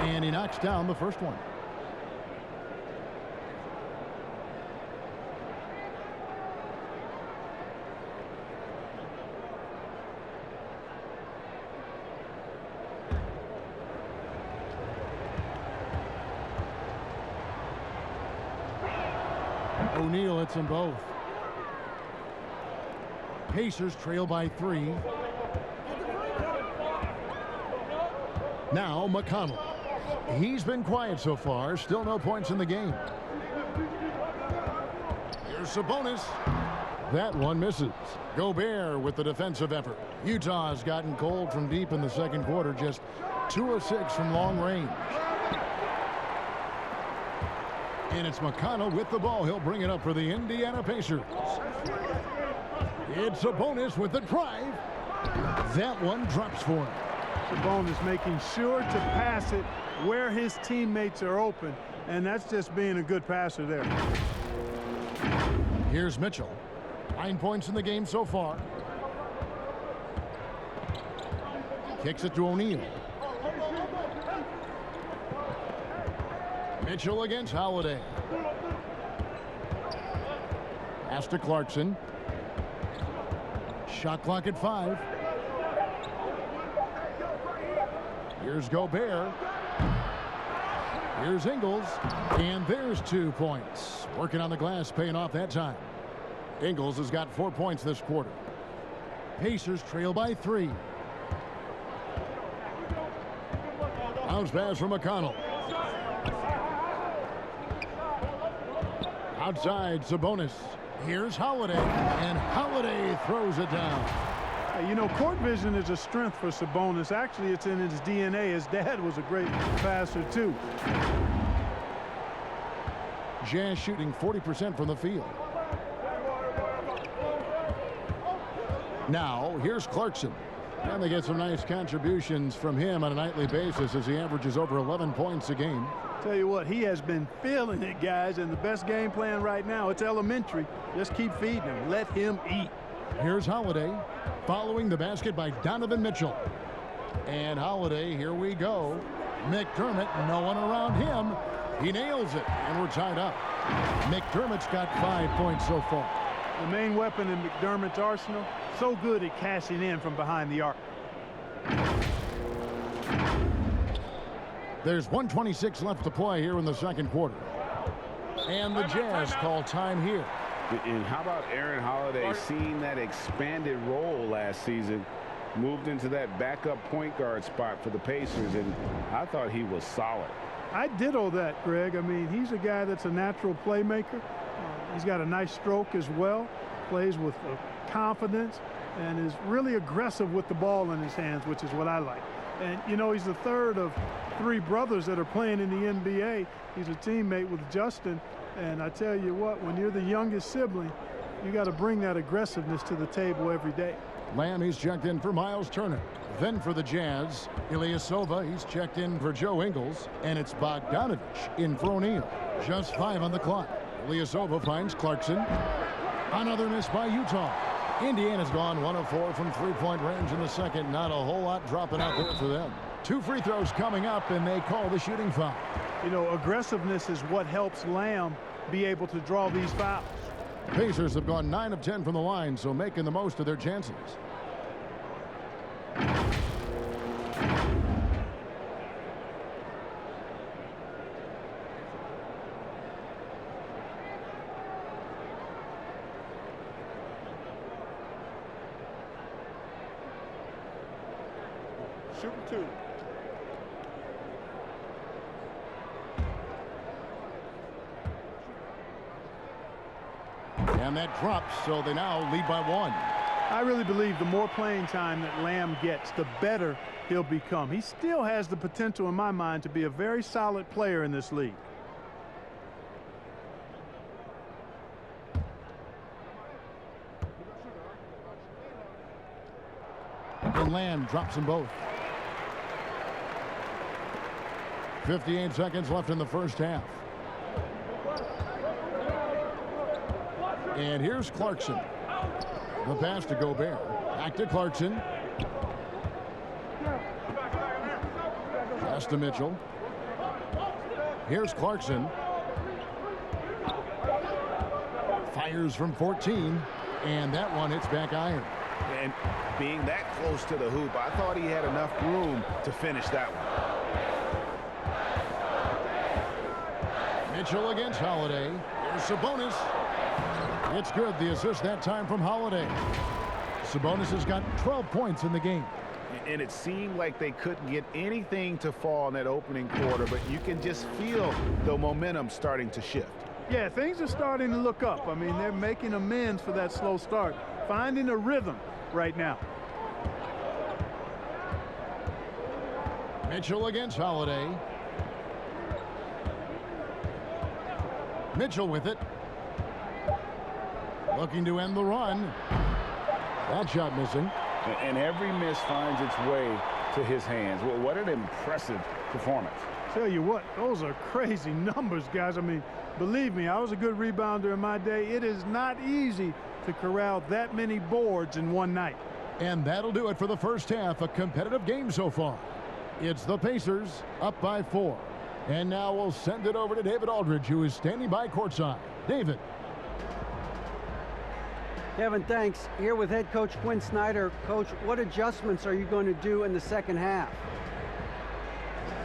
Speaker 1: And he knocks down the first one. O'Neal hits them both. Pacers trail by 3. Now McConnell. He's been quiet so far. Still no points in the game. Here's Sabonis. That one misses. Gobert with the defensive effort. Utah's gotten cold from deep in the second quarter. Just 2 of 6 from long range. And it's McConnell with the ball. He'll bring it up for the Indiana Pacers. It's Sabonis with the drive. That one drops for him.
Speaker 4: Sabonis making sure to pass it where his teammates are open, and that's just being a good passer there.
Speaker 1: Here's Mitchell. 9 points in the game so far. Kicks it to O'Neal. Mitchell against Holiday. Pass to Clarkson. Shot clock at 5. Here's Gobert. Here's Ingles. And there's 2 points. Working on the glass, paying off that time. Ingles has got 4 points this quarter. Pacers trail by 3. Bounce pass from McConnell. Outside, Sabonis. Here's Holiday, and Holiday throws it down.
Speaker 4: You know, court vision is a strength for Sabonis. Actually, it's in his DNA. His dad was a great passer, too.
Speaker 1: Jazz shooting 40% from the field. Now, here's Clarkson. And they get some nice contributions from him on a nightly basis as he averages over 11 points a game.
Speaker 4: Tell you what, he has been feeling it, guys, and the best game plan right now, it's elementary. Just keep feeding him. Let him eat.
Speaker 1: Here's Holiday following the basket by Donovan Mitchell. And Holiday, here we go. McDermott, no one around him. He nails it, and we're tied up. McDermott's got 5 points so far.
Speaker 4: The main weapon in McDermott's arsenal, so good at cashing in from behind the arc.
Speaker 1: There's 1:26 left to play here in the second quarter. And the Jazz call time here.
Speaker 3: And how about Aaron Holiday seeing that expanded role last season, moved into that backup point guard spot for the Pacers, and I thought he was solid.
Speaker 4: I ditto that, Greg. I mean, he's a guy that's a natural playmaker. He's got a nice stroke as well, plays with confidence, and is really aggressive with the ball in his hands, which is what I like. And, you know, he's the third of 3 brothers that are playing in the NBA. He's a teammate with Justin. And I tell you what, when you're the youngest sibling, you got to bring that aggressiveness to the table every day.
Speaker 1: Lamb, he's checked in for Miles Turner. Then for the Jazz, Ilyasova, he's checked in for Joe Ingles. And it's Bogdanovich in for O'Neal. Just 5 on the clock. Ilyasova finds Clarkson. Another miss by Utah. Indiana's gone 1 of 4 from 3-point range in the second. Not a whole lot dropping out there for them. 2 free throws coming up, and they call the shooting foul.
Speaker 4: You know, aggressiveness is what helps Lamb be able to draw these fouls.
Speaker 1: Pacers have gone 9 of 10 from the line, so making the most of their chances.
Speaker 4: Shooting 2.
Speaker 1: And that drops, so they now lead by 1.
Speaker 4: I really believe the more playing time that Lamb gets, the better he'll become. He still has the potential, in my mind, to be a very solid player in this league.
Speaker 1: And Lamb drops them both. 58 seconds left in the first half. And here's Clarkson. The pass to Gobert. Back to Clarkson. Pass to Mitchell. Here's Clarkson. Fires from 14. And that one hits back iron.
Speaker 7: And being that close to the hoop, I thought he had enough room to finish that one.
Speaker 1: Mitchell against Holiday. Here's Sabonis. It's good. The assist that time from Holiday. Sabonis has got 12 points in the game.
Speaker 7: And it seemed like they couldn't get anything to fall in that opening quarter, but you can just feel the momentum starting to shift.
Speaker 4: Yeah, things are starting to look up. I mean, they're making amends for that slow start, finding a rhythm right now.
Speaker 1: Mitchell against Holiday. Mitchell with it. Looking to end the run. That shot missing.
Speaker 3: And every miss finds its way to his hands. Well, what an impressive performance.
Speaker 4: Tell you what, those are crazy numbers, guys. I mean, believe me, I was a good rebounder in my day. It is not easy to corral that many boards in one night.
Speaker 1: And that'll do it for the first half. A competitive game so far. It's the Pacers up by 4. And now we'll send it over to David Aldridge, who is standing by courtside. David.
Speaker 2: Kevin, thanks. Here with head coach Quinn Snyder. Coach, what adjustments are you going to do in the second half?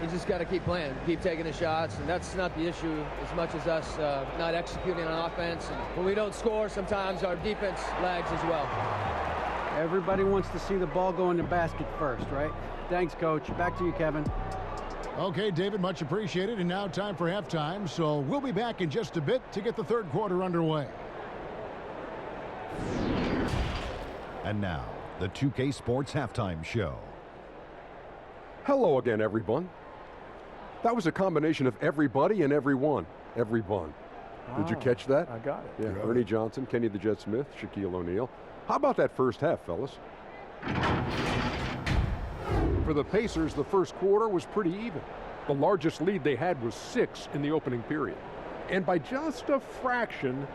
Speaker 8: You just got to keep playing, keep taking the shots, and that's not the issue as much as us not executing on offense. And when we don't score, sometimes our defense lags as well.
Speaker 2: Everybody wants to see the ball go in the basket first, right? Thanks, Coach. Back to you, Kevin.
Speaker 1: Okay, David, much appreciated. And now time for halftime. So we'll be back in just a bit to get the third quarter underway.
Speaker 9: And now, the 2K Sports Halftime Show.
Speaker 10: Hello again, everyone. That was a combination of everybody and everyone. Everyone. Did you catch that?
Speaker 4: I got it.
Speaker 10: Yeah, Ernie Johnson, Kenny the Jet Smith, Shaquille O'Neal. How about that first half, fellas? For the Pacers, the first quarter was pretty even. The largest lead they had was 6 in the opening period. And by just a fraction,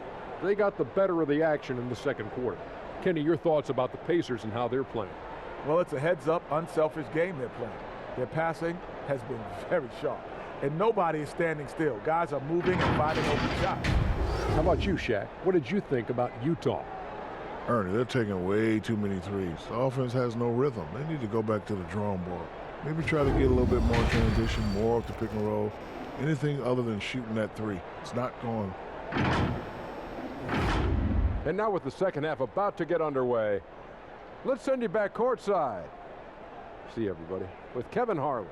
Speaker 10: they got the better of the action in the second quarter. Kenny, your thoughts about the Pacers and how they're playing?
Speaker 11: Well, it's a heads-up, unselfish game they're playing. Their passing has been very sharp, and nobody is standing still. Guys are moving and finding open shots.
Speaker 10: How about you, Shaq? What did you think about Utah?
Speaker 12: Ernie, they're taking way too many threes. The offense has no rhythm. They need to go back to the drawing board. Maybe try to get a little bit more transition, more off the pick and roll. Anything other than shooting that three. It's not going.
Speaker 10: And now with the second half about to get underway, let's send you back courtside. See everybody with Kevin Harlan.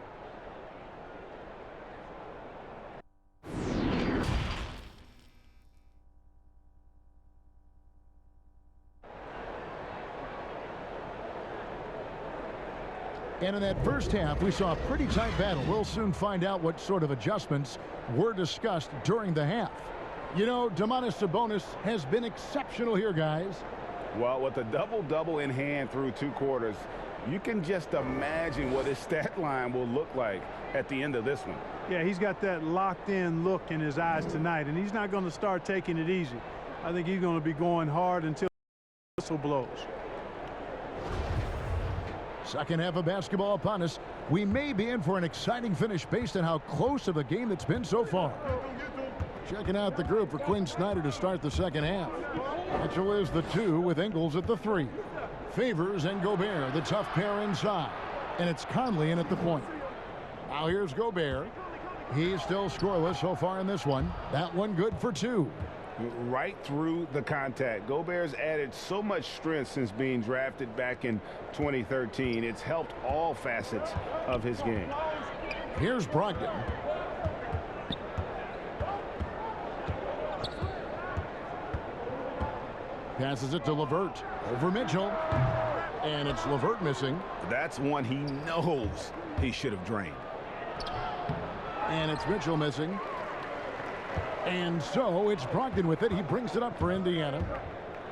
Speaker 1: And in that first half, we saw a pretty tight battle. We'll soon find out what sort of adjustments were discussed during the half. You know, Domantas Sabonis has been exceptional here, guys.
Speaker 3: Well, with a double-double in hand through 2 quarters, you can just imagine what his stat line will look like at the end of this one.
Speaker 4: Yeah, he's got that locked-in look in his eyes tonight, and he's not going to start taking it easy. I think he's going to be going hard until the whistle blows.
Speaker 1: Second half of basketball upon us. We may be in for an exciting finish based on how close of a game it's been so far. Checking out the group for Quinn Snyder to start the second half. Mitchell is the 2 with Ingles at the 3. Favors and Gobert, the tough pair inside. And it's Conley in at the point. Now here's Gobert. He's still scoreless so far in this one. That one good for 2.
Speaker 3: Right through the contact. Gobert's added so much strength since being drafted back in 2013. It's helped all facets of his game.
Speaker 1: Here's Brogdon. Passes it to LeVert. Over Mitchell. And it's LeVert missing.
Speaker 7: That's one he knows he should have drained.
Speaker 1: And it's Mitchell missing. And so it's Brogdon with it. He brings it up for Indiana.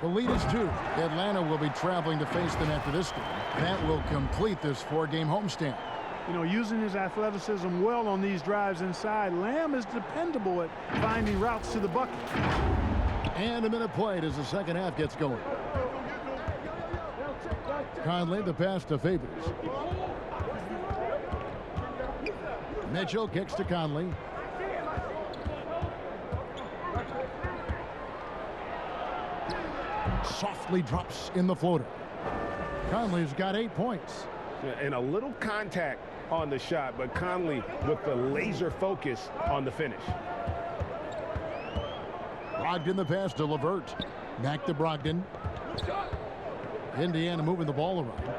Speaker 1: The lead is 2. Atlanta will be traveling to face them after this game. That will complete this 4-game homestand.
Speaker 4: You know, using his athleticism well on these drives inside, Lamb is dependable at finding routes to the bucket.
Speaker 1: And a minute played as the second half gets going. Conley, the pass to Favors. Mitchell kicks to Conley. Softly drops in the floater. Conley's got 8 points.
Speaker 5: And a little contact on the shot, but Conley with the laser focus on the finish.
Speaker 1: Brogdon the pass to LeVert. Back to Brogdon. Indiana moving the ball around.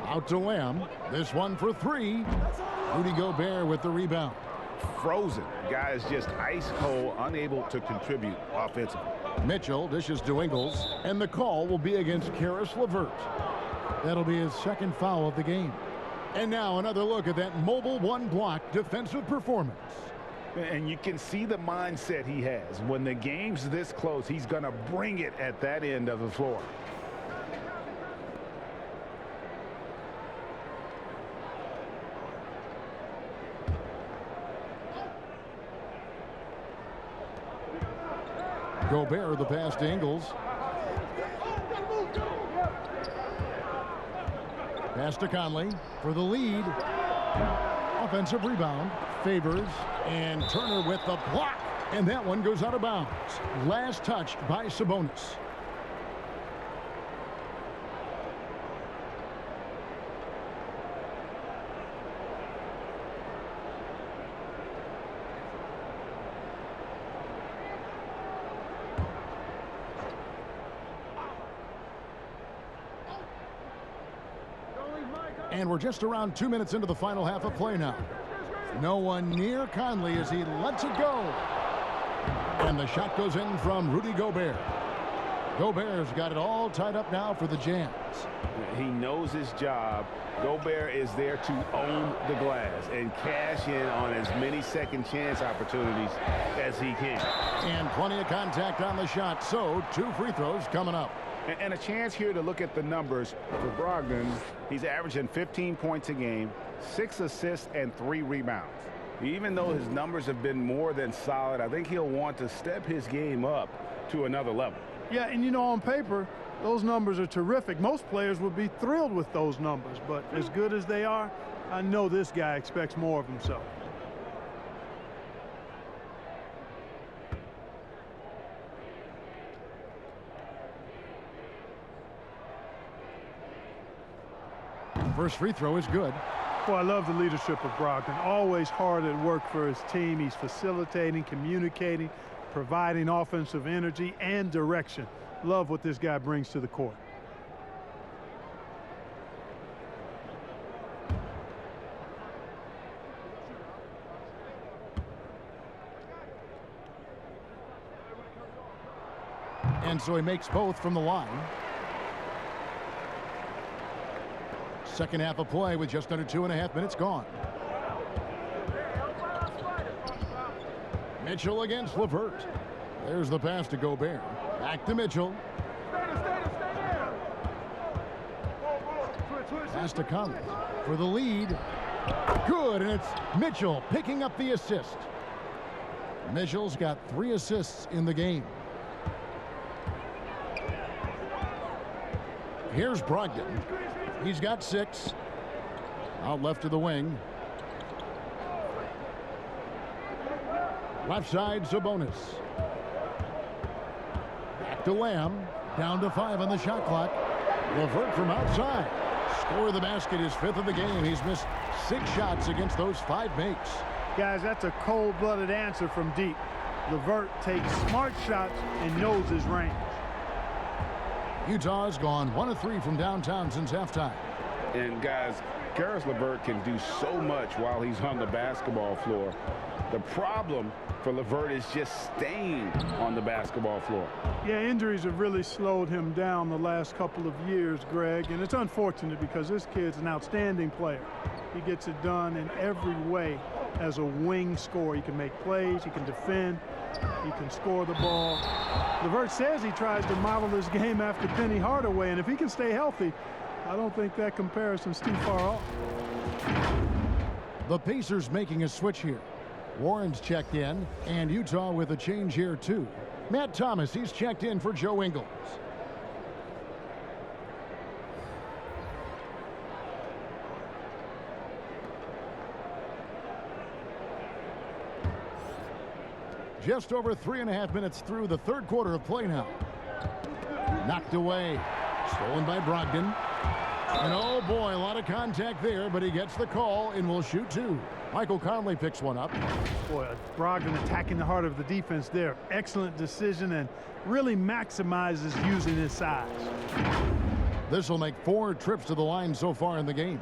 Speaker 1: Out to Lamb. This one for 3. Rudy Gobert with the rebound.
Speaker 7: Frozen. Guy is just ice cold, unable to contribute offensively.
Speaker 1: Mitchell dishes to Ingles, and the call will be against Karis LeVert. That'll be his second foul of the game. And now another look at that mobile one-block defensive performance.
Speaker 7: And you can see the mindset he has. When the game's this close, he's going to bring it at that end of the floor.
Speaker 1: Gobert the pass to Ingles. Pass to Conley for the lead. Offensive rebound. Favors, and Turner with the block. And that one goes out of bounds. Last touched by Sabonis. And we're just around 2 minutes into the final half of play now. No one near Conley as he lets it go. And the shot goes in from Rudy Gobert. Gobert's got it all tied up now for the Jams.
Speaker 7: He knows his job. Gobert is there to own the glass and cash in on as many second chance opportunities as he can.
Speaker 1: And plenty of contact on the shot, so 2 free throws coming up.
Speaker 7: And a chance here to look at the numbers for Brogdon. He's averaging 15 points a game, 6 assists, and 3 rebounds. Even though his numbers have been more than solid, I think he'll want to step his game up to another level.
Speaker 4: Yeah, and you know, on paper, those numbers are terrific. Most players would be thrilled with those numbers, but as good as they are, I know this guy expects more of himself.
Speaker 1: First free throw is good.
Speaker 4: Well, I love the leadership of Brogdon. Always hard at work for his team. He's facilitating, communicating, providing offensive energy and direction. Love what this guy brings to the court.
Speaker 1: And so he makes both from the line. Second half of play with just under 2.5 minutes gone. Mitchell against LeVert. There's the pass to Gobert. Back to Mitchell. Pass to Conley for the lead. Good, and it's Mitchell picking up the assist. Mitchell's got 3 assists in the game. Here's Brogdon. He's got 6. Out left to the wing. Left side, Sabonis. Back to Lamb. Down to 5 on the shot clock. LeVert from outside. Score of the basket, his 5th of the game. He's missed 6 shots against those 5 makes.
Speaker 4: Guys, that's a cold-blooded answer from deep. LeVert takes smart shots and knows his range.
Speaker 1: Utah's gone 1 of 3 from downtown since halftime.
Speaker 5: And guys, Karis LeVert can do so much while he's on the basketball floor. The problem for LeVert is just staying on the basketball floor.
Speaker 4: Yeah, injuries have really slowed him down the last couple of years, Greg, and it's unfortunate because this kid's an outstanding player. He gets it done in every way as a wing scorer. He can make plays, he can defend, he can score the ball. LeVert says he tries to model his game after Penny Hardaway, and if he can stay healthy, I don't think that comparison's too far off.
Speaker 1: The Pacers making a switch here. Warren's checked in, and Utah with a change here too. Matt Thomas, he's checked in for Joe Ingles. Just over 3.5 minutes through the third quarter of play now. Knocked away. Stolen by Brogdon. And oh boy, a lot of contact there, but he gets the call and will shoot two. Michael Conley picks one up.
Speaker 4: Boy, Brogdon attacking the heart of the defense there. Excellent decision and really maximizes using his size.
Speaker 1: This will make 4 trips to the line so far in the game.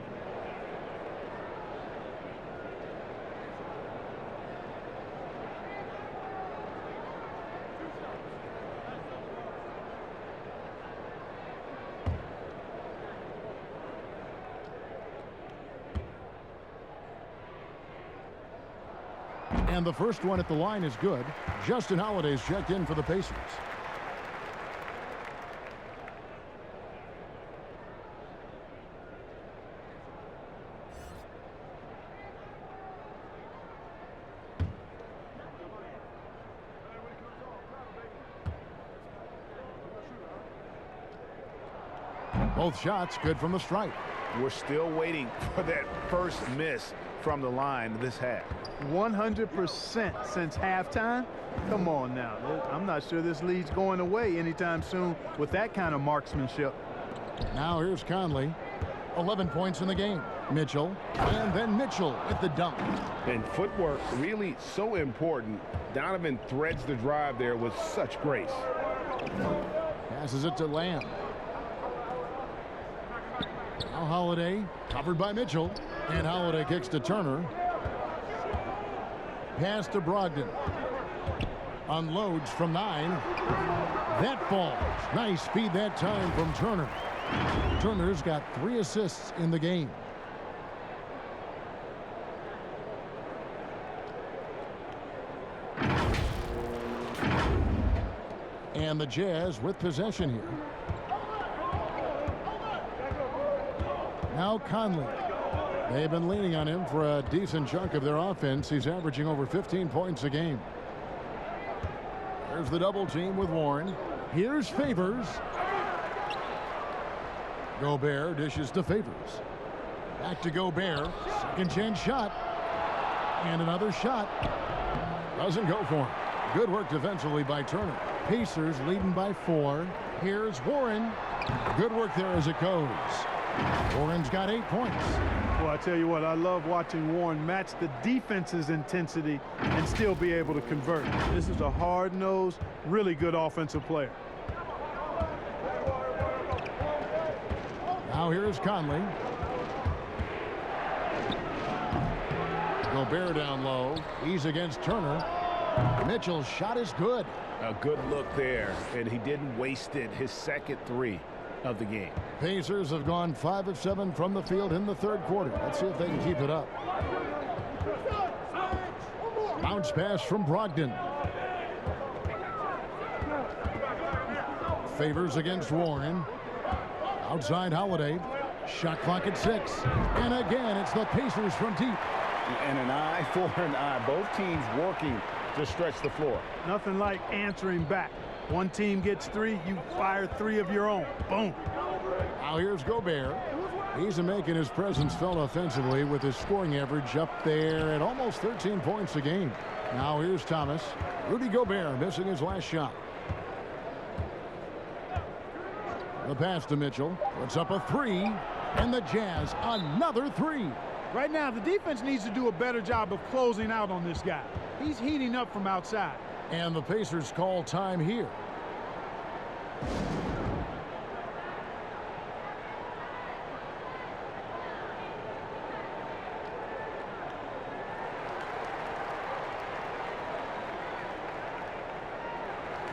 Speaker 1: And the first one at the line is good. Justin Holiday's checked in for the Pacers. Both shots good from the stripe.
Speaker 7: We're still waiting for that first miss from the line this half.
Speaker 4: 100% since halftime. Come on now. I'm not sure this lead's going away anytime soon with that kind of marksmanship.
Speaker 1: Now here's Conley. 11 points in the game. Mitchell. And then Mitchell with the dunk.
Speaker 7: And footwork really so important. Donovan threads the drive there with such grace.
Speaker 1: Passes it to Lamb. Now Holiday covered by Mitchell. And Holiday kicks to Turner. Pass to Brogdon. Unloads from 9. That falls. Nice speed that time from Turner. Turner's got 3 assists in the game. And the Jazz with possession here. Now Conley. They've been leaning on him for a decent chunk of their offense. He's averaging over 15 points a game. There's the double team with Warren. Here's Favors. Gobert dishes to Favors. Back to Gobert. Second chance shot. And another shot. Doesn't go for him. Good work defensively by Turner. Pacers leading by 4. Here's Warren. Good work there as it goes. Warren's got 8 points.
Speaker 4: Well, I tell you what, I love watching Warren match the defense's intensity and still be able to convert. This is a hard-nosed, really good offensive player.
Speaker 1: Now here's Conley. Gobert down low. He's against Turner. Mitchell's shot is good.
Speaker 7: A good look there, and he didn't waste it. His second 3 of the game.
Speaker 1: Pacers have gone 5 of 7 from the field in the third quarter. Let's see if they can keep it up. Bounce pass from Brogdon. Favors against Warren. Outside Holiday. Shot clock at 6. And again, it's the Pacers from deep.
Speaker 7: And an eye for an eye. Both teams working to stretch the floor.
Speaker 4: Nothing like answering back. One team gets 3, you fire 3 of your own. Boom.
Speaker 1: Now here's Gobert. He's making his presence felt offensively with his scoring average up there at almost 13 points a game. Now here's Thomas. Rudy Gobert missing his last shot. The pass to Mitchell. Puts up a 3. And the Jazz another 3.
Speaker 4: Right now, the defense needs to do a better job of closing out on this guy. He's heating up from outside.
Speaker 1: And the Pacers call time here.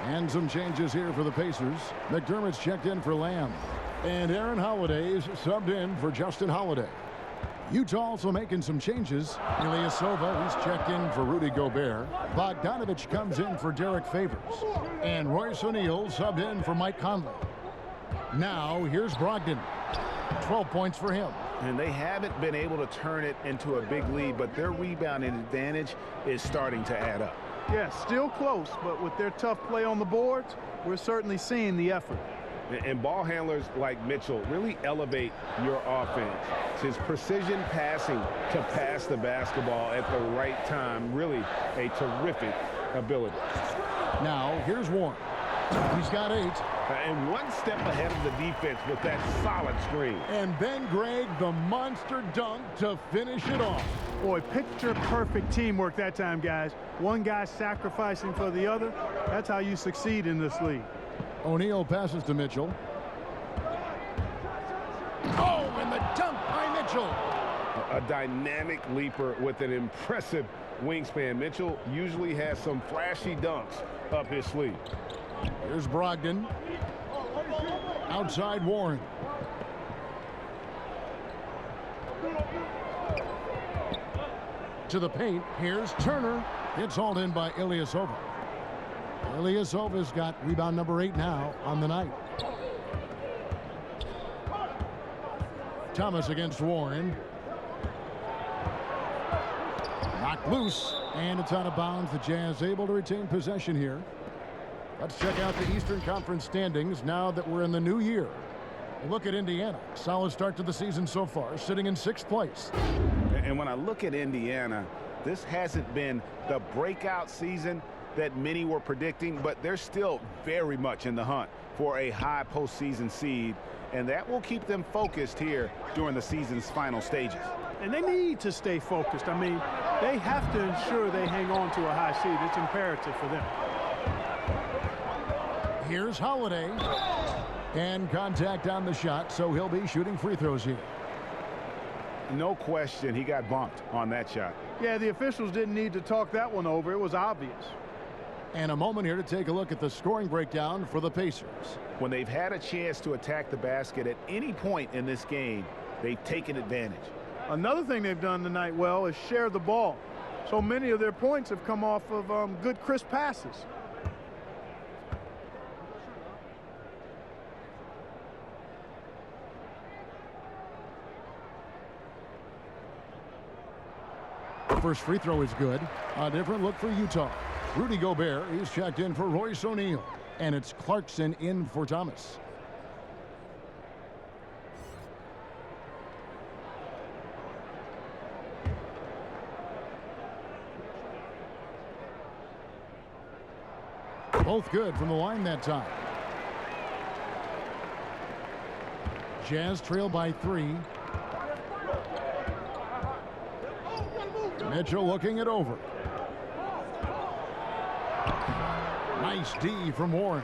Speaker 1: And some changes here for the Pacers. McDermott's checked in for Lamb. And Aaron Holiday's subbed in for Justin Holiday. Utah also making some changes. Ilyasova, he's checked in for Rudy Gobert. Bogdanovich comes in for Derek Favors. And Royce O'Neal subbed in for Mike Conley. Now, here's Brogdon. 12 points for him.
Speaker 7: And they haven't been able to turn it into a big lead, but their rebounding advantage is starting to add up.
Speaker 4: Yeah, still close, but with their tough play on the boards, we're certainly seeing the effort.
Speaker 7: And ball handlers like Mitchell really elevate your offense. His precision passing to pass the basketball at the right time, really a terrific ability.
Speaker 1: Now, here's Warren. He's got 8.
Speaker 7: And one step ahead of the defense with that solid screen.
Speaker 1: And Ben Gregg, the monster dunk to finish it off.
Speaker 4: Boy, picture-perfect teamwork that time, guys. One guy sacrificing for the other. That's how you succeed in this league.
Speaker 1: O'Neal passes to Mitchell. Oh, and the dunk by Mitchell.
Speaker 7: A dynamic leaper with an impressive wingspan. Mitchell usually has some flashy dunks up his sleeve.
Speaker 1: Here's Brogdon. Outside Warren. To the paint. Here's Turner. It's hauled in by Ilyasova. Ilyasova's got rebound number 8 now on the night. Thomas against Warren. Knocked loose, and it's out of bounds. The Jazz able to retain possession here. Let's check out the Eastern Conference standings now that we're in the new year. Look at Indiana. Solid start to the season so far, sitting in 6th place.
Speaker 7: And when I look at Indiana, this hasn't been the breakout season that many were predicting, but they're still very much in the hunt for a high postseason seed, and that will keep them focused here during the season's final stages.
Speaker 4: And they need to stay focused. I mean, they have to ensure they hang on to a high seed. It's imperative for them.
Speaker 1: Here's Holiday. And contact on the shot, so he'll be shooting free throws here.
Speaker 7: No question he got bumped on that shot.
Speaker 4: Yeah, the officials didn't need to talk that one over. It was obvious.
Speaker 1: And a moment here to take a look at the scoring breakdown for the Pacers.
Speaker 7: When they've had a chance to attack the basket at any point in this game, they've taken advantage.
Speaker 4: Another thing they've done tonight well is share the ball. So many of their points have come off of good, crisp passes.
Speaker 1: First free throw is good. A different look for Utah. Rudy Gobert is checked in for Royce O'Neal. And it's Clarkson in for Thomas. Both good from the line that time. Jazz trail by 3. Mitchell looking it over. Nice D from Warren.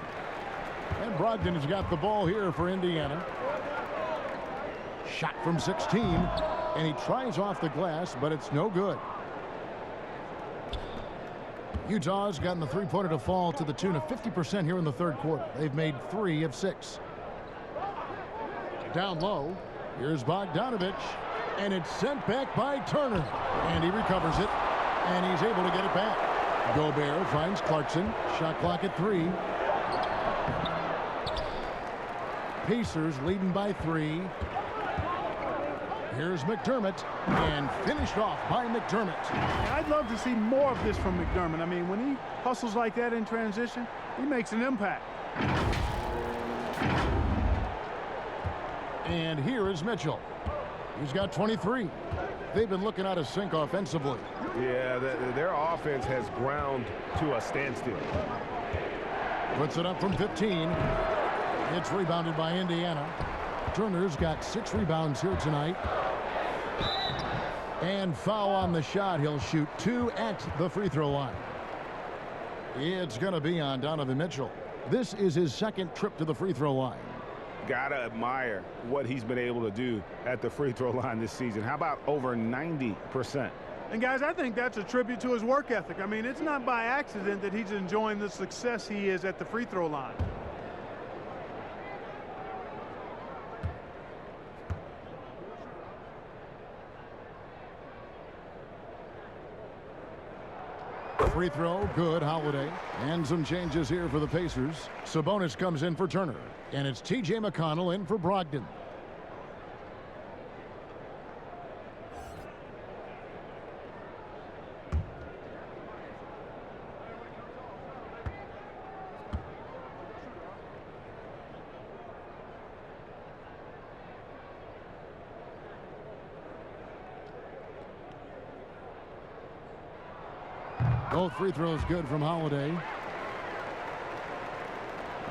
Speaker 1: And Brogdon has got the ball here for Indiana. Shot from 16. And he tries off the glass, but it's no good. Utah's gotten the three-pointer to fall to the tune of 50% here in the third quarter. They've made 3 of 6. Down low. Here's Bogdanovich. And it's sent back by Turner. And he recovers it. And he's able to get it back. Gobert finds Clarkson. Shot clock at 3. Pacers leading by 3. Here's McDermott. And finished off by McDermott.
Speaker 4: I'd love to see more of this from McDermott. I mean, when he hustles like that in transition, he makes an impact.
Speaker 1: And here is Mitchell. He's got 23. They've been looking out of sync offensively.
Speaker 7: Yeah, their offense has ground to a standstill.
Speaker 1: Puts it up from 15. It's rebounded by Indiana. Turner's got 6 rebounds here tonight. And foul on the shot. He'll shoot 2 at the free throw line. It's going to be on Donovan Mitchell. This is his 2nd trip to the free throw line.
Speaker 7: Gotta admire what he's been able to do at the free throw line this season. How about over 90%?
Speaker 4: And guys, I think that's a tribute to his work ethic. I mean, it's not by accident that he's enjoying the success he is at the free throw line.
Speaker 1: Free throw, good, Holiday. And some changes here for the Pacers. Sabonis comes in for Turner. And it's T.J. McConnell in for Brogdon. Both free throws good from Holiday.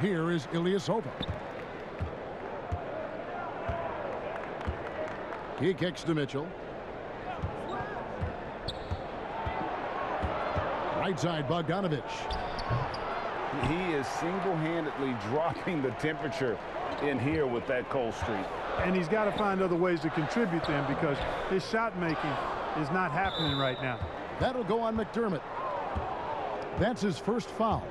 Speaker 1: Here is Ilyasova. He kicks to Mitchell. Right side, Bogdanovich.
Speaker 7: He is single-handedly dropping the temperature in here with that cold streak.
Speaker 4: And he's got to find other ways to contribute then, because his shot making is not happening right now.
Speaker 1: That'll go on McDermott. That's his first foul.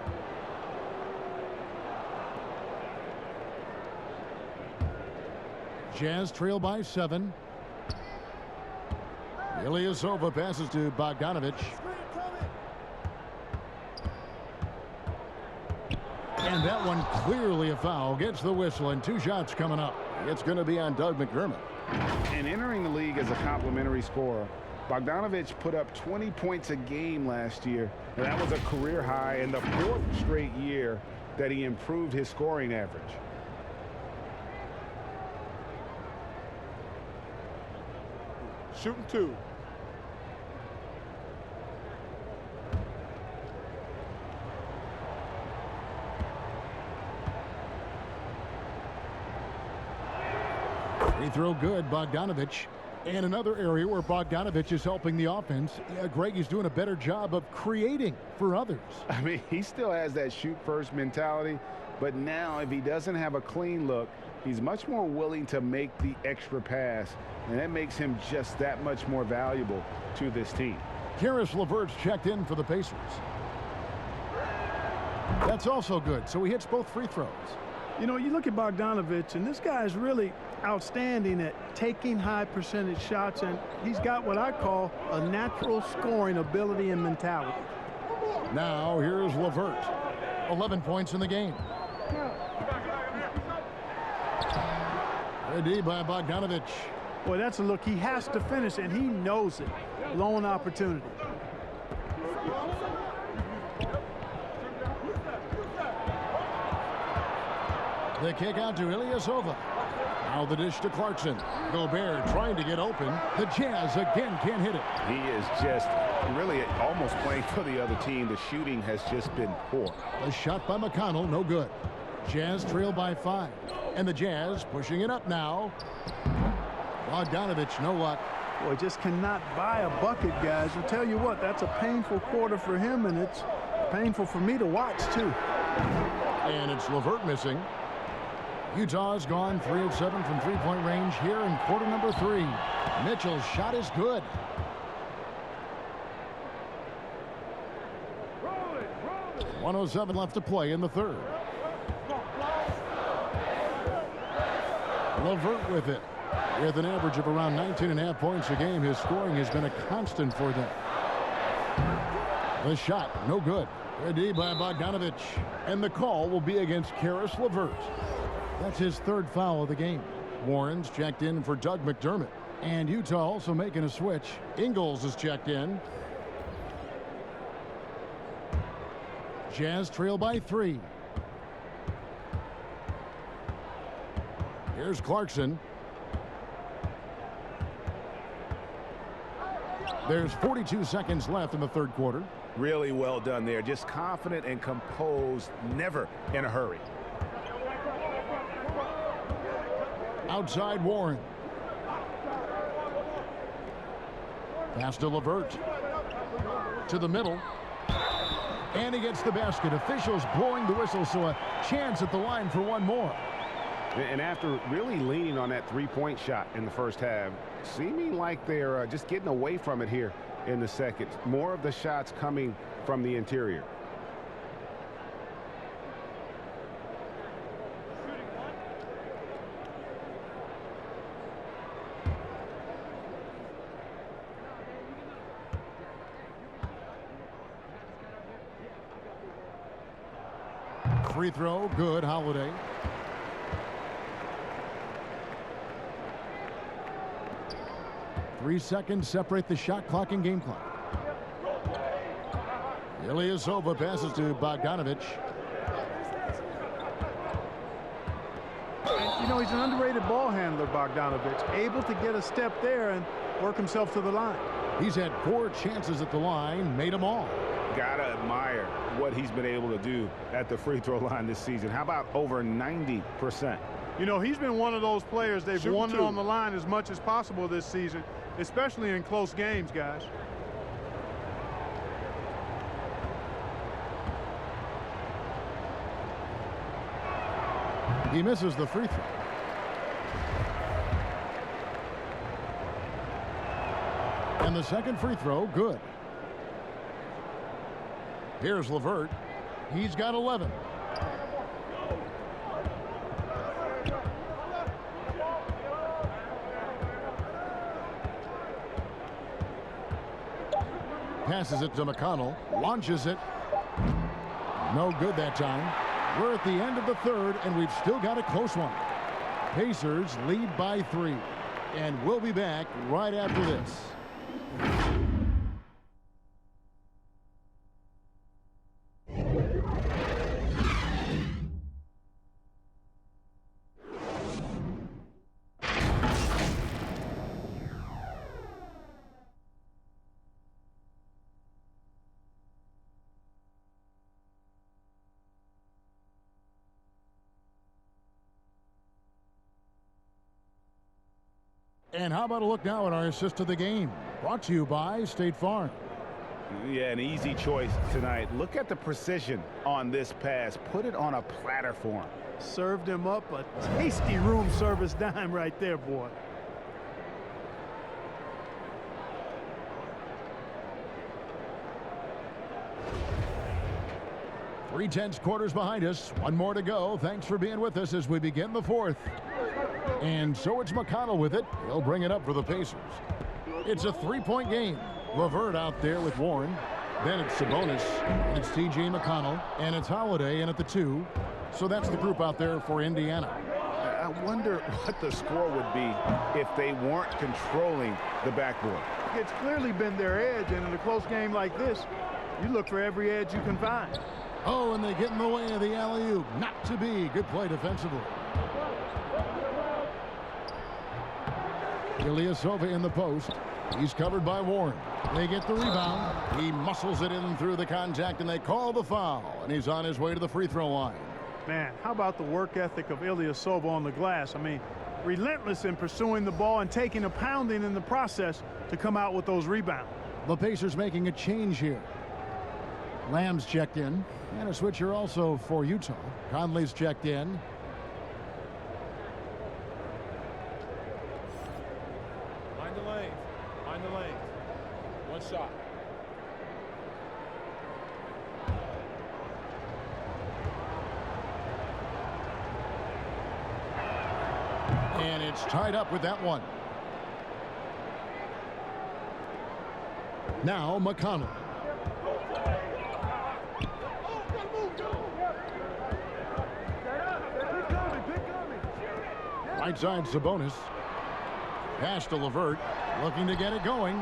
Speaker 1: Jazz trail by 7. Ilyasova passes to Bogdanovich. And that one clearly a foul. Gets the whistle, and 2 shots coming up. It's going to be on Doug McDermott.
Speaker 7: And entering the league as a complimentary scorer, Bogdanovich put up 20 points a game last year, and that was a career high in the 4th straight year that he improved his scoring average.
Speaker 4: Shooting 2.
Speaker 1: Free throw good, Bogdanovich. And another area where Bogdanovich is helping the offense. Yeah, Greg is doing a better job of creating for others.
Speaker 7: I mean, he still has that shoot-first mentality, but now if he doesn't have a clean look, he's much more willing to make the extra pass, and that makes him just that much more valuable to this team.
Speaker 1: Karis LeVert's checked in for the Pacers. That's also good, so he hits both free throws.
Speaker 4: You know, you look at Bogdanovich, and this guy is really outstanding at taking high percentage shots, and he's got what I call a natural scoring ability and mentality.
Speaker 1: Now here's LeVert. 11 points in the game. Ready by Bogdanovich.
Speaker 4: Boy, that's a look. He has to finish, and he knows it. Lone opportunity.
Speaker 1: The kick out to Ilyasova. Now the dish to Clarkson. Gobert trying to get open. The Jazz again can't hit it.
Speaker 7: He is just really almost playing for the other team. The shooting has just been poor.
Speaker 1: A shot by McConnell, no good. Jazz trail by 5. And the Jazz pushing it up now. Bogdanovich, no luck.
Speaker 4: Boy, just cannot buy a bucket, guys. I'll tell you what, that's a painful quarter for him, and it's painful for me to watch, too.
Speaker 1: And it's LeVert missing. Utah's gone 3 of 7 from three-point range here in quarter number 3. Mitchell's shot is good. .107 left to play in the third. LeVert with it. With an average of around 19.5 points a game, his scoring has been a constant for them. The shot, no good. Ready by Bogdanovich. And the call will be against Karis LeVert. That's his 3rd foul of the game. Warren's checked in for Doug McDermott. And Utah also making a switch. Ingles is checked in. Jazz trail by 3. Here's Clarkson. There's 42 seconds left in the third quarter.
Speaker 7: Really well done there. Just confident and composed, never in a hurry.
Speaker 1: Outside Warren. Pass to LeVert. To the middle. And he gets the basket. Officials blowing the whistle, so a chance at the line for one more.
Speaker 7: And after really leaning on that three-point shot in the first half, seeming like they're just getting away from it here in the second. More of the shots coming from the interior.
Speaker 1: Free throw, good, Holiday. Three seconds separate the shot clock and game clock. Ilyasova passes to Bogdanovich.
Speaker 4: And, you know, he's an underrated ball handler, Bogdanovich. Able to get a step there and work himself to the line.
Speaker 1: He's had 4 chances at the line, made them all.
Speaker 7: Gotta admire what he's been able to do at the free throw line this season. How about over 90%?
Speaker 4: You know, he's been one of those players they've wanted on the line as much as possible this season, especially in close games, guys.
Speaker 1: He misses the free throw. And the second free throw, good. Here's LeVert. He's got 11. Passes it to McConnell. Launches it. No good that time. We're at the end of the third, and we've still got a close one. Pacers lead by 3. And we'll be back right after this. And how about a look now at our assist of the game? Brought to you by State Farm.
Speaker 7: Yeah, an easy choice tonight. Look at the precision on this pass. Put it on a platter for him.
Speaker 4: Served him up a tasty room service dime right there, boy.
Speaker 1: Three-tenths quarters behind us. One more to go. Thanks for being with us as we begin the fourth. And so it's McConnell with it. He'll bring it up for the Pacers. It's a three-point game. LeVert out there with Warren. Then it's Sabonis. And it's T.J. McConnell. And it's Holiday in at the 2. So that's the group out there for Indiana.
Speaker 7: I wonder what the score would be if they weren't controlling the backboard.
Speaker 4: It's clearly been their edge, and in a close game like this, you look for every edge you can find.
Speaker 1: Oh, and they get in the way of the alley-oop. Not to be. Good play defensively. Ilyasova in the post. He's covered by Warren. They get the rebound. He muscles it in through the contact, and they call the foul. And he's on his way to the free throw line.
Speaker 4: Man, how about the work ethic of Ilyasova on the glass? I mean, relentless in pursuing the ball and taking a pounding in the process to come out with those rebounds.
Speaker 1: The Pacers making a change here. Lamb's checked in. And a switcher also for Utah. Conley's checked in.
Speaker 13: Mind the lane. Mind the lane. One shot.
Speaker 1: And it's tied up with that one. Now McConnell. Right side Sabonis. Pass to LeVert. Looking to get it going.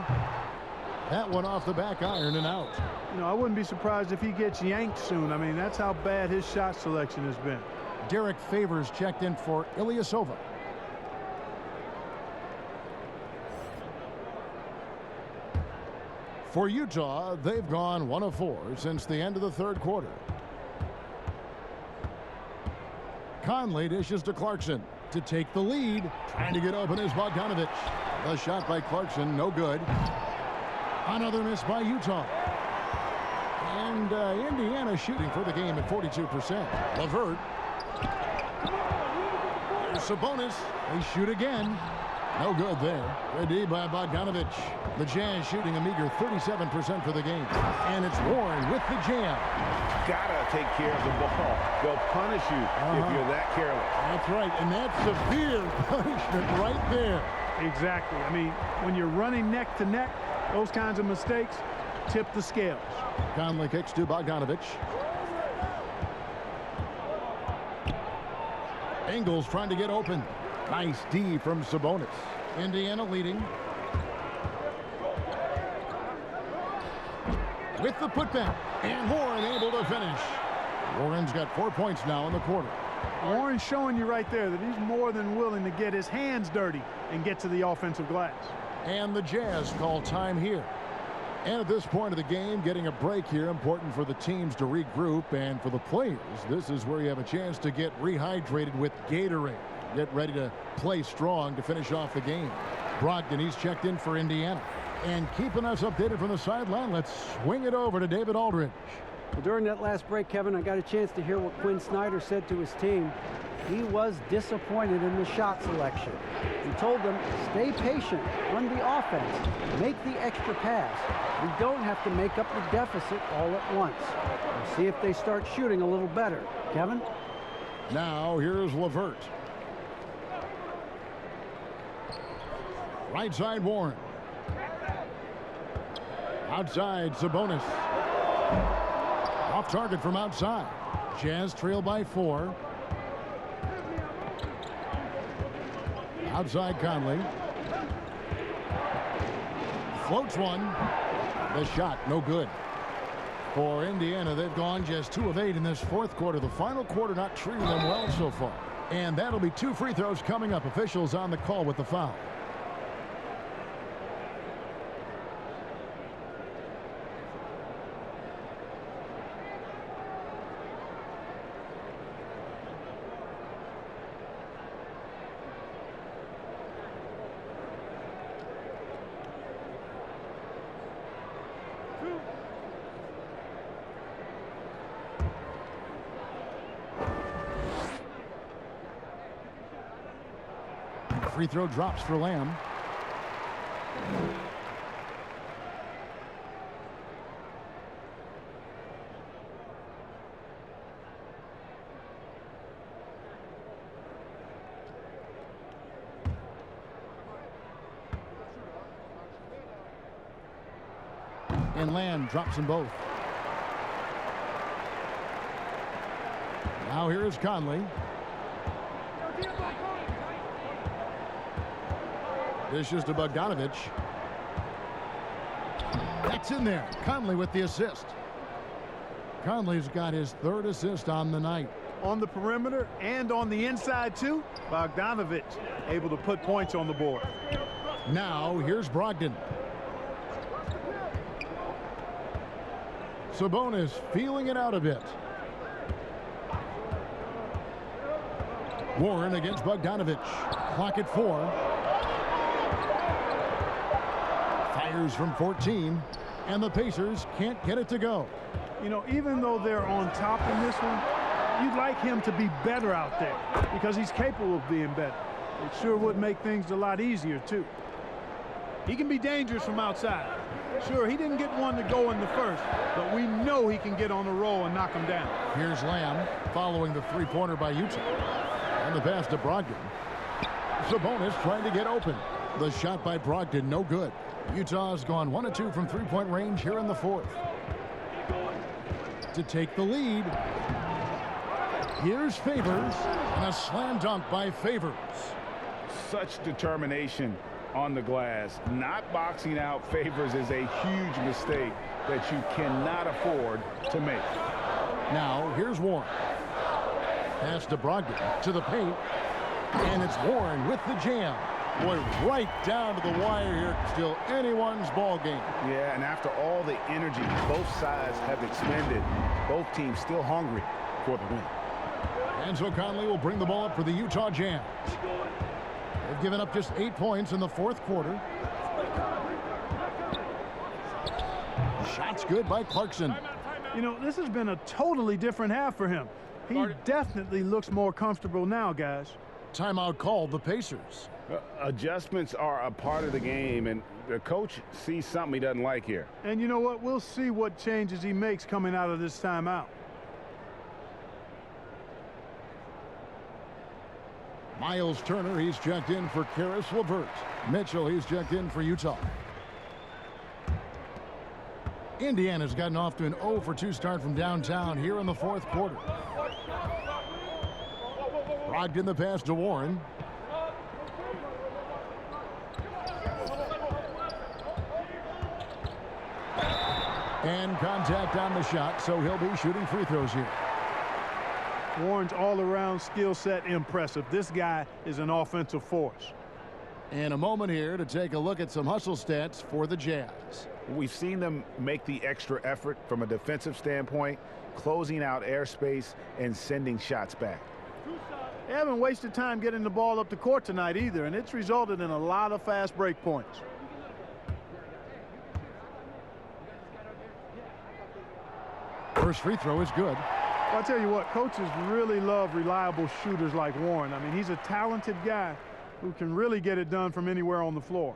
Speaker 1: That one off the back iron and out.
Speaker 4: You know, I wouldn't be surprised if he gets yanked soon. I mean, that's how bad his shot selection has been.
Speaker 1: Derek Favors checked in for Ilyasova. For Utah, they've gone 1 of 4 since the end of the third quarter. Conley dishes to Clarkson to take the lead. Trying to get open is Bogdanovic. The shot by Clarkson, no good. Another miss by Utah. And Indiana shooting for the game at 42%. LeVert. There's Sabonis. They shoot again. No good there. Good D by Bogdanovic. The Jazz shooting a meager 37% for the game. And it's Warren with the jam.
Speaker 7: Gotta take care of the ball. They'll punish you if you're that careless.
Speaker 1: That's right, and that's severe punishment right there.
Speaker 4: Exactly. I mean, when you're running neck to neck, those kinds of mistakes tip the scales.
Speaker 1: Conley kicks to Bogdanovic. Ingles trying to get open. Nice D from Sabonis. Indiana leading. With the putback. And Warren able to finish. Warren's got 4 points now in the quarter.
Speaker 4: Warren's showing you right there that he's more than willing to get his hands dirty and get to the offensive glass.
Speaker 1: And the Jazz call time here. And at this point of the game, getting a break here, important for the teams to regroup, and for the players, this is where you have a chance to get rehydrated with Gatorade. Get ready to play strong to finish off the game. Brogdon, he's checked in for Indiana. And keeping us updated from the sideline, let's swing it over to David Aldridge.
Speaker 2: Well, during that last break, Kevin, I got a chance to hear what Quinn Snyder said to his team. He was disappointed in the shot selection. He told them, stay patient, run the offense, make the extra pass. We don't have to make up the deficit all at once. We'll see if they start shooting a little better. Kevin?
Speaker 1: Now, here's LeVert. Right side, Warren. Outside, Sabonis. Off target from outside. Jazz trail by 4. Outside, Conley. Floats one. The shot, no good. For Indiana, they've gone just 2 of 8 in this fourth quarter. The final quarter not treating them well so far. And that'll be 2 free throws coming up. Officials on the call with the foul. Free throw drops for Lamb. And Lamb drops them both. Now here is Conley. This is to Bogdanovich. That's in there. Conley with the assist. Conley's got his 3rd assist on the night.
Speaker 4: On the perimeter and on the inside, too. Bogdanovich able to put points on the board.
Speaker 1: Now, here's Brogdon. Sabonis feeling it out a bit. Warren against Bogdanovich. Clock at 4. From 14, and the Pacers can't get it to go.
Speaker 4: You know, even though they're on top in this one, you'd like him to be better out there because he's capable of being better. It sure would make things a lot easier, too. He can be dangerous from outside. Sure, he didn't get one to go in the first, but we know he can get on the roll and knock him down.
Speaker 1: Here's Lamb following the three-pointer by Utah. And the pass to Brogdon. Sabonis trying to get open. The shot by Brogdon, no good. Utah's gone 1 of 2 from three-point range here in the 4th. To take the lead, here's Favors, and a slam dunk by Favors.
Speaker 7: Such determination on the glass. Not boxing out Favors is a huge mistake that you cannot afford to make.
Speaker 1: Now, here's Warren. Pass to Brogdon, to the paint, and it's Warren with the jam. Boy, right down to the wire here. Still anyone's ball game.
Speaker 7: Yeah, and after all the energy both sides have expended, both teams still hungry for the win.
Speaker 1: And so Conley will bring the ball up for the Utah Jazz. They've given up just 8 points in the 4th quarter. Shots good by Clarkson.
Speaker 4: You know, this has been a totally different half for him. He definitely looks more comfortable now, guys.
Speaker 1: Timeout called the Pacers.
Speaker 7: Adjustments are a part of the game, and the coach sees something he doesn't like here.
Speaker 4: And you know what? We'll see what changes he makes coming out of this timeout.
Speaker 1: Miles Turner, he's checked in for Karis LeVert. Mitchell, he's checked in for Utah. Indiana's gotten off to an 0 for 2 start from downtown here in the 4th quarter. Brogdon the pass to Warren. And contact on the shot, so he'll be shooting free throws here.
Speaker 4: Warren's all-around skill set impressive. This guy is an offensive force.
Speaker 1: And a moment here to take a look at some hustle stats for the Jazz.
Speaker 7: We've seen them make the extra effort from a defensive standpoint, closing out airspace and sending shots back.
Speaker 4: They haven't wasted time getting the ball up the court tonight either, and it's resulted in a lot of fast break points.
Speaker 1: First free throw is good.
Speaker 4: Well, I'll tell you what, coaches really love reliable shooters like Warren. I mean, he's a talented guy who can really get it done from anywhere on the floor.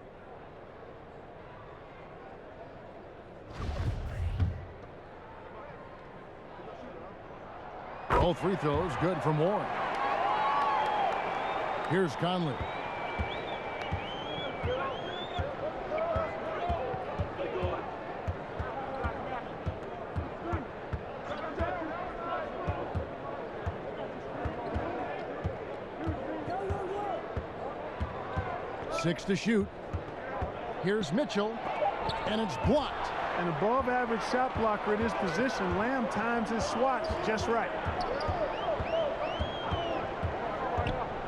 Speaker 1: Both free throws good from Warren. Here's Conley. Six to shoot. Here's Mitchell, and it's blocked.
Speaker 4: An above-average shot blocker at his position. Lamb times his swats just right.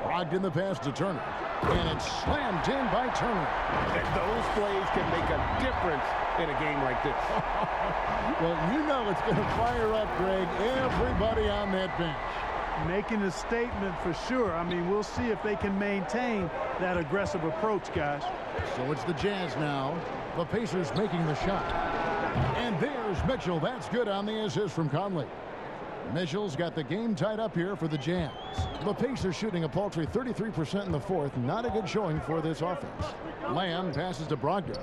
Speaker 1: Brogdon the pass to Turner, and it's slammed in by Turner.
Speaker 7: Those plays can make a difference in a game like this.
Speaker 1: Well, you know it's going to fire up, Greg, everybody on that bench.
Speaker 4: Making a statement for sure. I mean, we'll see if they can maintain that aggressive approach, guys.
Speaker 1: So it's the Jazz now. The Pacers making the shot. And there's Mitchell. That's good on the assist from Conley. Mitchell's got the game tied up here for the Jazz. The Pacers shooting a paltry 33% in the fourth. Not a good showing for this offense. Lamb passes to Brogdon.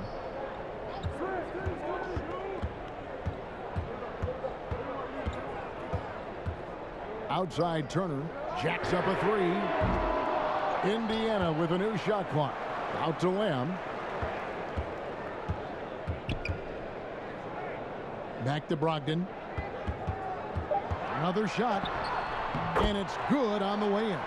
Speaker 1: Outside Turner jacks up a three. Indiana with a new shot clock. Out to Lamb. Back to Brogdon. Another shot. And it's good on the way in.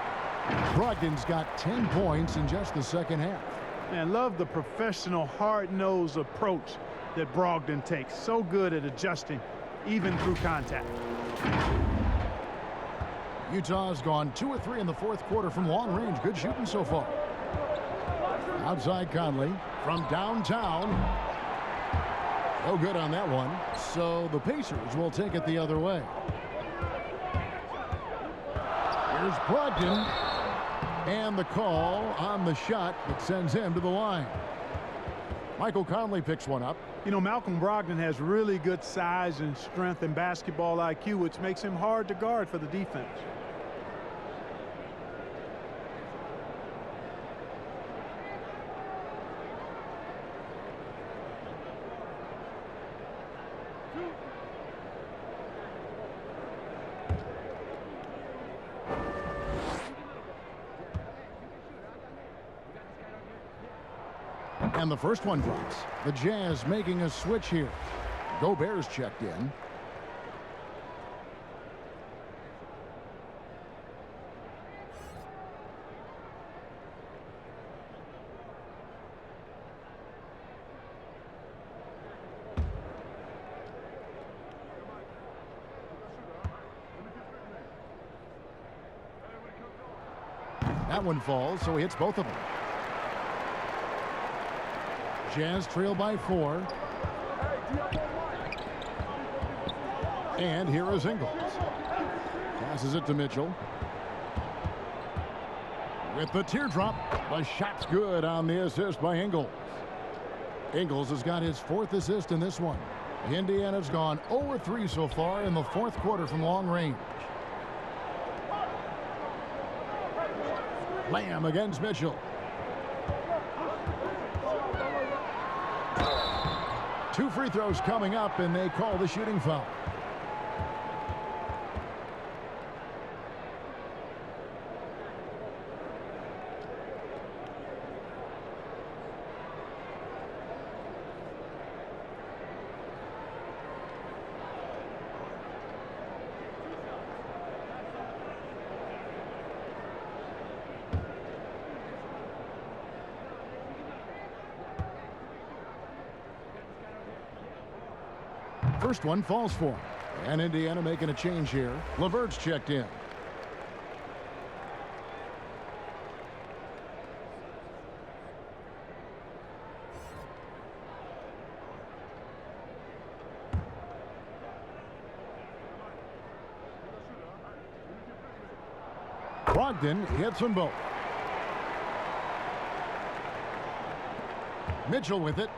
Speaker 1: Brogdon's got 10 points in just the second half.
Speaker 4: Man, love the professional, hard-nosed approach that Brogdon takes. So good at adjusting, even through contact.
Speaker 1: Utah's gone 2 of 3 in the fourth quarter from long range. Good shooting so far. Outside Conley from downtown. No good on that one. So the Pacers will take it the other way. Here's Brogdon. And the call on the shot that sends him to the line. Michael Conley picks one up.
Speaker 4: You know, Malcolm Brogdon has really good size and strength and basketball IQ, which makes him hard to guard for the defense.
Speaker 1: And the first one drops. The Jazz making a switch here. Gobert's checked in. That one falls, so he hits both of them. Jazz trail by 4. And here is Ingles. Passes it to Mitchell. With the teardrop, the shot's good on the assist by Ingles. Ingles has got his 4th assist in this one. Indiana's gone 0-3 so far in the fourth quarter from long range. Lamb against Mitchell. Two free throws coming up, and they call the shooting foul. First one falls for him. And Indiana making a change here. LeVert's checked in. Brogdon hits them both. Mitchell with it.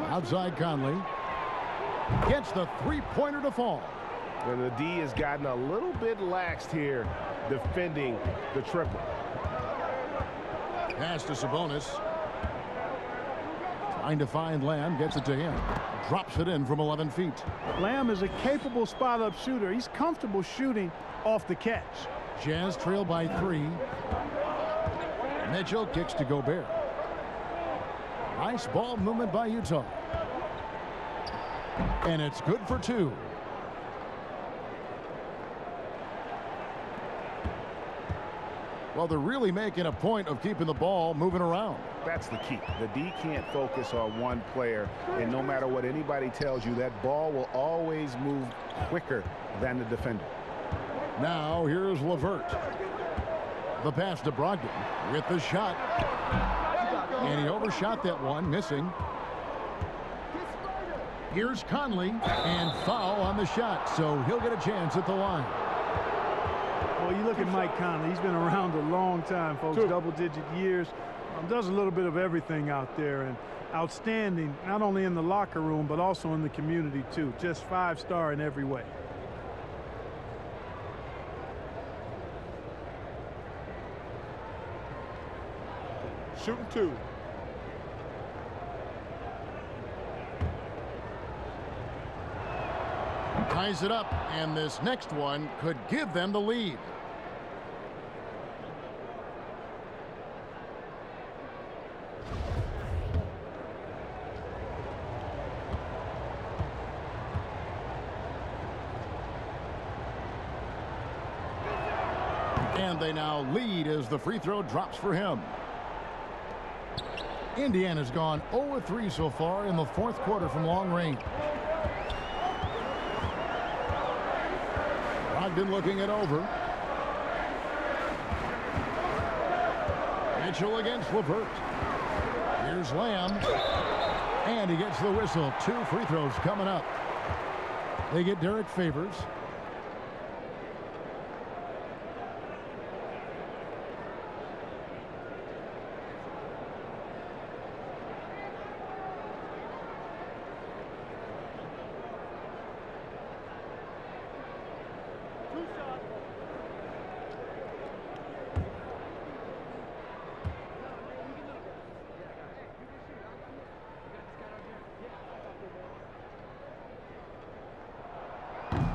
Speaker 1: Outside Conley. Gets the three-pointer to fall.
Speaker 7: And the D has gotten a little bit laxed here defending the triple.
Speaker 1: Pass to Sabonis. Trying to find Lamb. Gets it to him. Drops it in from 11 feet.
Speaker 4: Lamb is a capable spot-up shooter. He's comfortable shooting off the catch.
Speaker 1: Jazz trail by 3. Mitchell kicks to Gobert. Nice ball movement by Utah. And it's good for 2. Well, they're really making a point of keeping the ball moving around.
Speaker 7: That's the key. The D can't focus on one player, and no matter what anybody tells you, that ball will always move quicker than the defender.
Speaker 1: Now here's LeVert. The pass to Brogdon with the shot. And he overshot that one, missing. Here's Conley, and foul on the shot, so he'll get a chance at the line.
Speaker 4: Well, you look at Mike Conley. He's been around a long time, folks, double-digit years. Does a little bit of everything out there, and outstanding, not only in the locker room, but also in the community, too. Just 5-star in every way.
Speaker 13: Shooting 2.
Speaker 1: Ties it up, and this next one could give them the lead. And they now lead as the free throw drops for him. Indiana's gone 0-3 so far in the fourth quarter from long range. Brogdon looking it over. Mitchell against LeVert. Here's Lamb. And he gets the whistle. 2 free throws coming up. They get Derek Favors.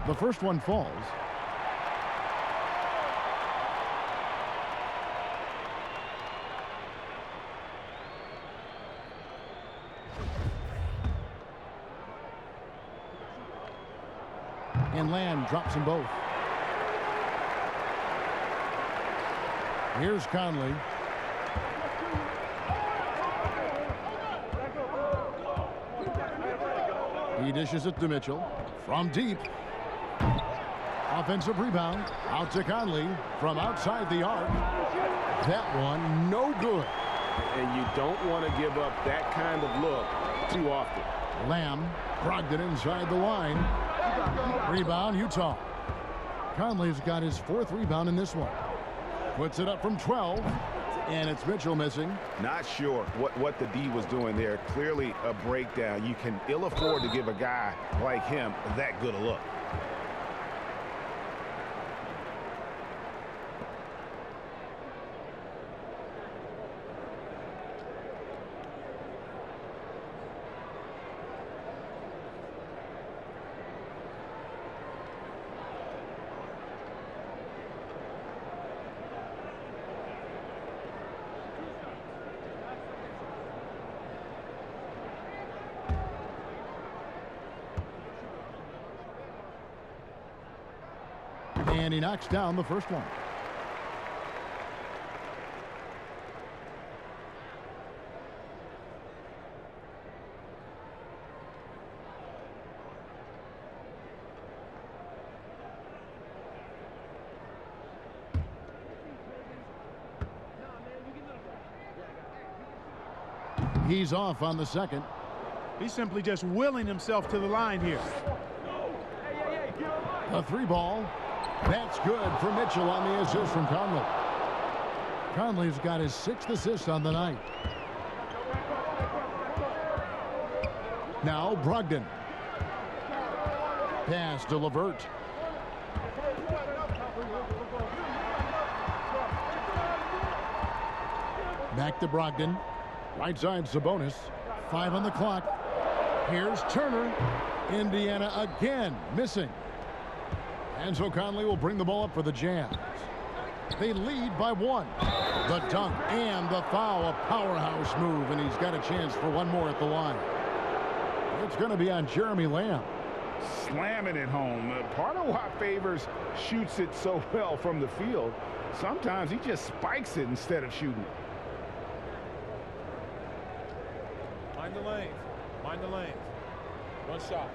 Speaker 1: The first one falls. And Lamb drops them both. Here's Conley. He dishes it to Mitchell from deep. Offensive rebound out to Conley from outside the arc. That one no good.
Speaker 7: And you don't want to give up that kind of look too often.
Speaker 1: Lamb, Brogdon inside the line. Rebound, Utah. Conley's got his 4th rebound in this one. Puts it up from 12, and it's Mitchell missing.
Speaker 7: Not sure what the D was doing there. Clearly a breakdown. You can ill afford to give a guy like him that good a look.
Speaker 1: And he knocks down the first one. He's off on the second.
Speaker 4: He's simply just willing himself to the line here.
Speaker 1: A 3-ball. That's good for Mitchell on the assist from Conley. Conley's got his 6th assist on the night. Now Brogdon. Pass to LeVert. Back to Brogdon. Right side Sabonis. 5 on the clock. Here's Turner. Indiana again missing. And so Conley will bring the ball up for the Jazz. They lead by 1. The dunk and the foul. A powerhouse move, and he's got a chance for one more at the line. It's going to be on Jeremy Lamb.
Speaker 7: Slamming it home. Part of why Favors shoots it so well from the field. Sometimes he just spikes it instead of shooting it.
Speaker 13: Mind the lanes. Mind the lanes. One shot.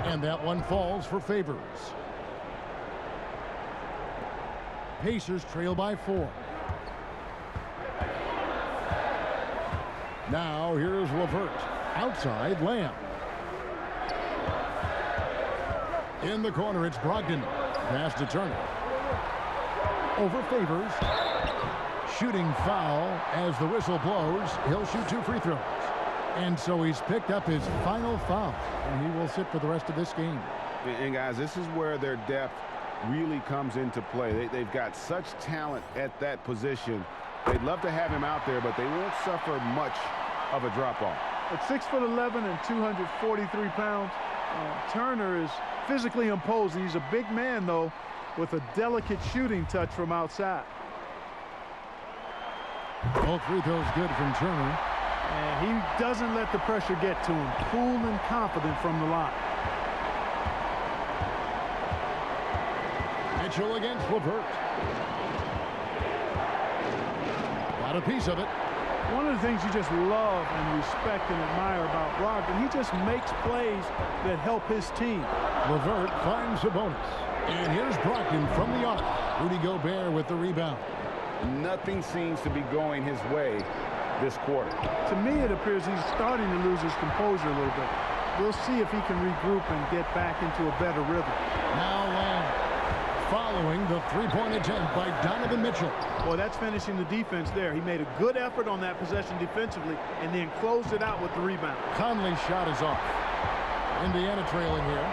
Speaker 1: And that one falls for Favors. Pacers trail by 4. Now here's LeVert. Outside, Lamb. In the corner, it's Brogdon. Pass to Turner. Over Favors. Shooting foul as the whistle blows. He'll shoot 2 free throws. And so he's picked up his final foul, and he will sit for the rest of this game.
Speaker 7: And guys, this is where their depth really comes into play. They've got such talent at that position. They'd love to have him out there, but they won't suffer much of a drop-off.
Speaker 4: At 6'11" and 243 pounds, Turner is physically imposing. He's a big man, though, with a delicate shooting touch from outside.
Speaker 1: Both free throws good from Turner.
Speaker 4: And he doesn't let the pressure get to him. Cool and confident from the line.
Speaker 1: Mitchell against LeVert. Got a piece of it.
Speaker 4: One of the things you just love and respect and admire about Brogdon, he just makes plays that help his team.
Speaker 1: LeVert finds Sabonis. And here's Brogdon from the arc. Rudy Gobert with the rebound.
Speaker 7: Nothing seems to be going his way this quarter.
Speaker 4: To me, it appears he's starting to lose his composure a little bit. We'll see if he can regroup and get back into a better rhythm.
Speaker 1: Now Lamb following the three-point attempt by Donovan Mitchell.
Speaker 4: Well, that's finishing the defense there. He made a good effort on that possession defensively and then closed it out with the rebound.
Speaker 1: Conley's shot is off. Indiana trailing here.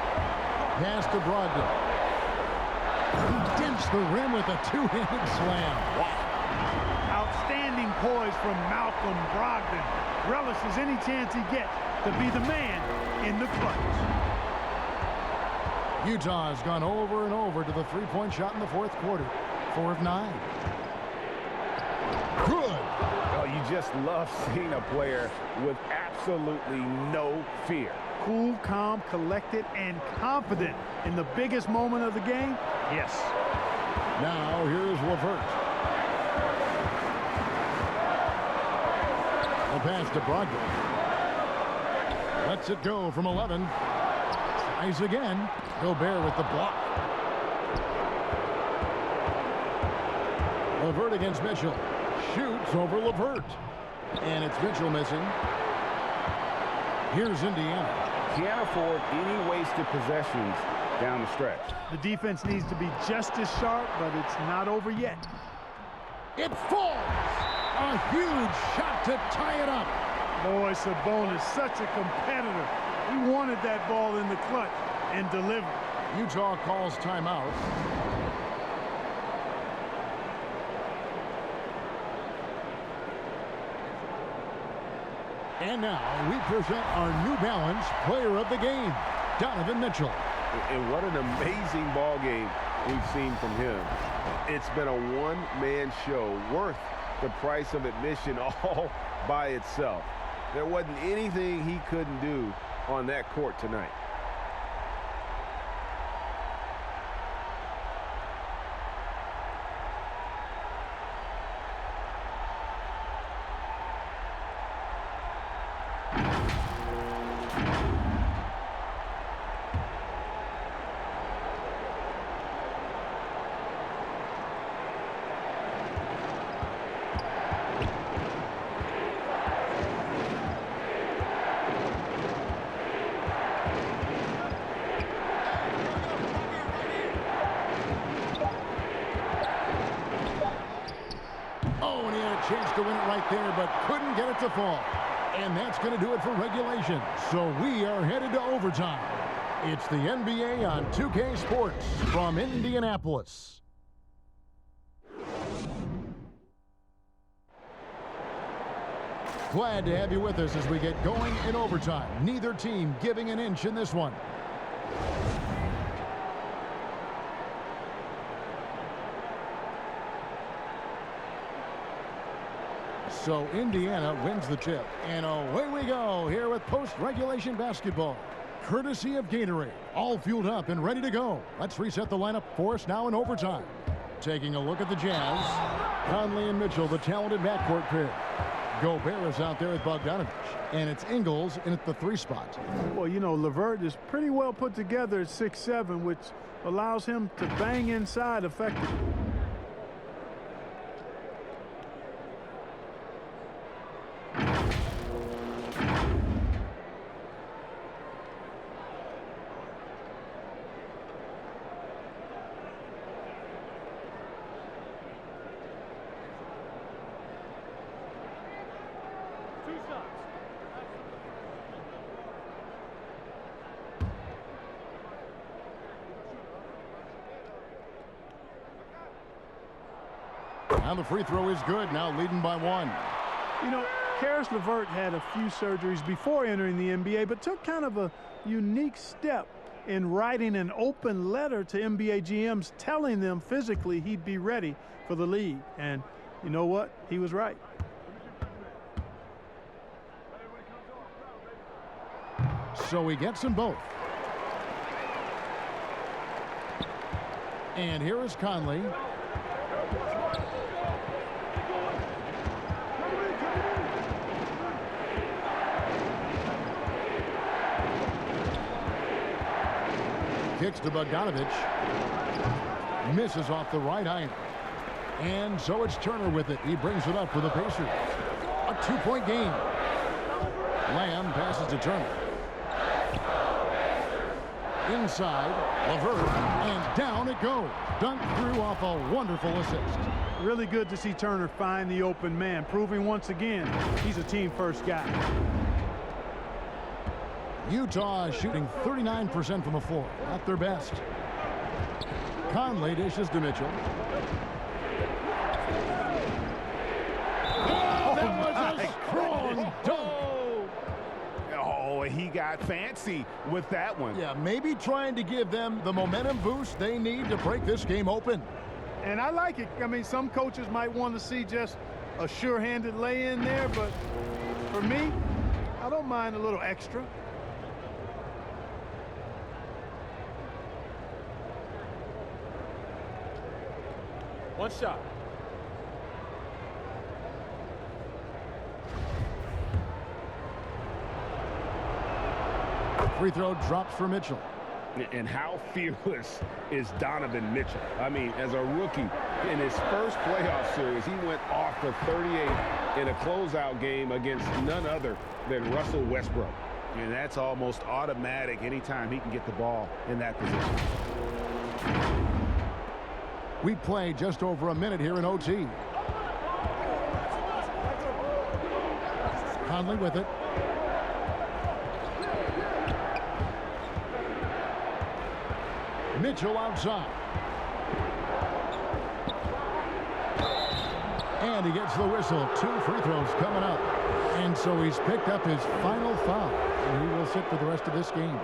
Speaker 1: Pass to Brogdon. He dents the rim with a two-handed slam. Wow.
Speaker 4: Outstanding poise from Malcolm Brogdon. Relishes any chance he gets to be the man in the clutch.
Speaker 1: Utah has gone over and over to the three-point shot in the fourth quarter. 4 of 9. Good.
Speaker 7: Oh, you just love seeing a player with absolutely no fear.
Speaker 4: Cool, calm, collected, and confident in the biggest moment of the game. Yes.
Speaker 1: Now here's LeVert. A pass to Brogdon. Lets it go from 11. Tries again. Gobert with the block. LeVert against Mitchell. Shoots over LeVert. And it's Mitchell missing. Here's Indiana.
Speaker 7: Can't afford any wasted possessions down the stretch.
Speaker 4: The defense needs to be just as sharp, but it's not over yet.
Speaker 1: It falls. A huge shot to tie it up.
Speaker 4: Boy, Sabonis, such a competitor. He wanted that ball in the clutch and delivered.
Speaker 1: Utah calls timeout. And now we present our New Balance Player of the Game, Donovan Mitchell.
Speaker 7: And what an amazing ball game we've seen from him. It's been a one-man show worth the price of admission all by itself. There wasn't anything he couldn't do on that court tonight.
Speaker 1: to win it right there, but couldn't get it to fall. And that's going to do it for regulation. So we are headed to overtime. It's the NBA on 2K Sports from Indianapolis. Glad to have you with us as we get going in overtime. Neither team giving an inch in this one. So Indiana wins the tip. And away we go here with post-regulation basketball. Courtesy of Gatorade. All fueled up and ready to go. Let's reset the lineup for us now in overtime. Taking a look at the Jazz. Conley and Mitchell, the talented backcourt pair. Gobert is out there with Bogdanovich. And it's Ingles in at the 3 spot.
Speaker 4: Well, you know, LeVert is pretty well put together at 6'7", which allows him to bang inside effectively.
Speaker 1: Now the free throw is good, now leading by 1.
Speaker 4: You know, Karis LeVert had a few surgeries before entering the NBA, but took kind of a unique step in writing an open letter to NBA GMs telling them physically he'd be ready for the league. And you know what? He was right.
Speaker 1: So he gets them both. And here is Conley. Kicks to Bogdanovich. Misses off the right iron. And so it's Turner with it. He brings it up for the Pacers. A 2-point game. Lamb passes to Turner. Inside, LeVert, and down it goes. Dunked through off a wonderful assist.
Speaker 4: Really good to see Turner find the open man, proving once again he's a team-first guy.
Speaker 1: Utah shooting 39% from the floor. Not their best. Conley dishes to Mitchell. Oh, that was a strong dunk.
Speaker 7: Oh, he got fancy with that one.
Speaker 1: Yeah, maybe trying to give them the momentum boost they need to break this game open.
Speaker 4: And I like it. I mean, some coaches might want to see just a sure-handed lay-in there, but for me, I don't mind a little extra.
Speaker 13: One shot.
Speaker 1: Free throw drops for Mitchell.
Speaker 7: And how fearless is Donovan Mitchell? I mean, as a rookie, in his first playoff series, he went off for 38 in a closeout game against none other than Russell Westbrook. And that's almost automatic anytime he can get the ball in that position.
Speaker 1: We play just over a minute here in OT. Conley with it. Mitchell outside. And he gets the whistle. 2 free throws coming up. And so he's picked up his final foul. And he will sit for the rest of this game.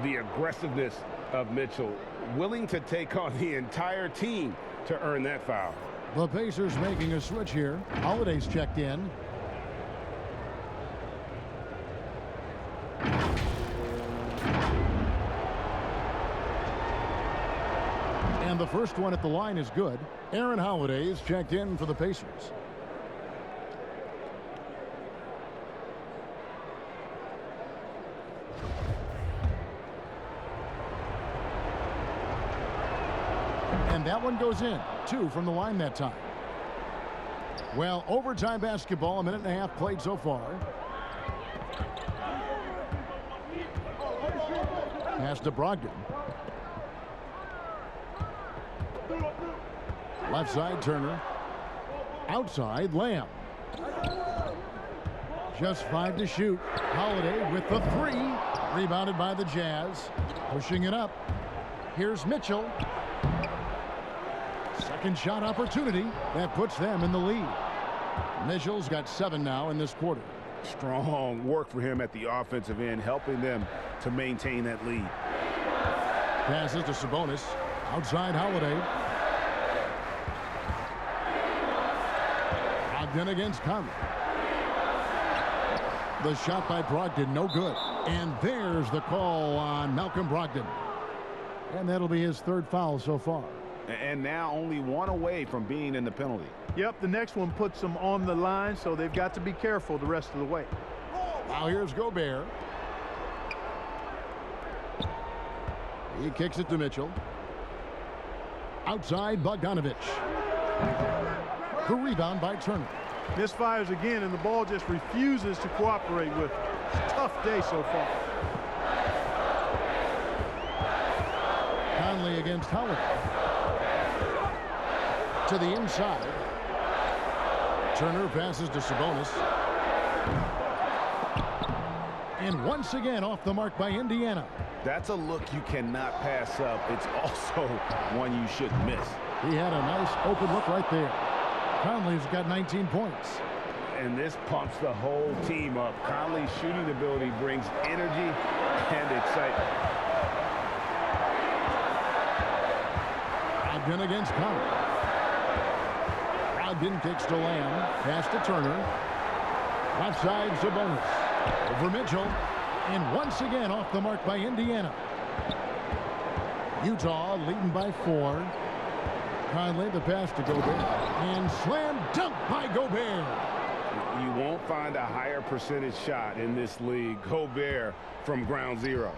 Speaker 7: The aggressiveness of Mitchell, willing to take on the entire team to earn that foul.
Speaker 1: The Pacers making a switch here. Holiday's checked in. And the first one at the line is good. Aaron Holiday is checked in for the Pacers. And that one goes in. 2 from the line that time. Well, overtime basketball, a minute and a half played so far. Pass to Brogdon. Left side, Turner. Outside, Lamb. Just 5 to shoot. Holiday with the 3. Rebounded by the Jazz. Pushing it up. Here's Mitchell. Second shot opportunity. That puts them in the lead. Mitchell's got 7 now in this quarter.
Speaker 7: Strong work for him at the offensive end, helping them to maintain that lead.
Speaker 1: Passes to Sabonis. Outside Holiday. Brogdon against Conley. The shot by Brogdon, no good. And there's the call on Malcolm Brogdon. And that'll be his 3rd foul so far.
Speaker 7: And now only 1 away from being in the penalty.
Speaker 4: Yep, the next one puts them on the line, so they've got to be careful the rest of the way.
Speaker 1: Now here's Gobert. He kicks it to Mitchell. Outside Bogdanovich. The rebound by Turner.
Speaker 4: Misfires again, and the ball just refuses to cooperate with it. It's a tough day so far.
Speaker 1: Conley against Holiday. To the inside. Turner passes to Sabonis. And once again off the mark by Indiana.
Speaker 7: That's a look you cannot pass up. It's also one you shouldn't miss.
Speaker 1: He had a nice open look right there. Conley's got 19 points.
Speaker 7: And this pumps the whole team up. Conley's shooting ability brings energy and excitement.
Speaker 1: Brogdon against Conley. Brogdon kicks to Lamb. Pass to Turner. Left side Sabonis. Over Mitchell. And once again off the mark by Indiana. Utah leading by 4. Conley, the pass to Gobert. And slam dunk by Gobert.
Speaker 7: You won't find a higher percentage shot in this league. Gobert from ground zero.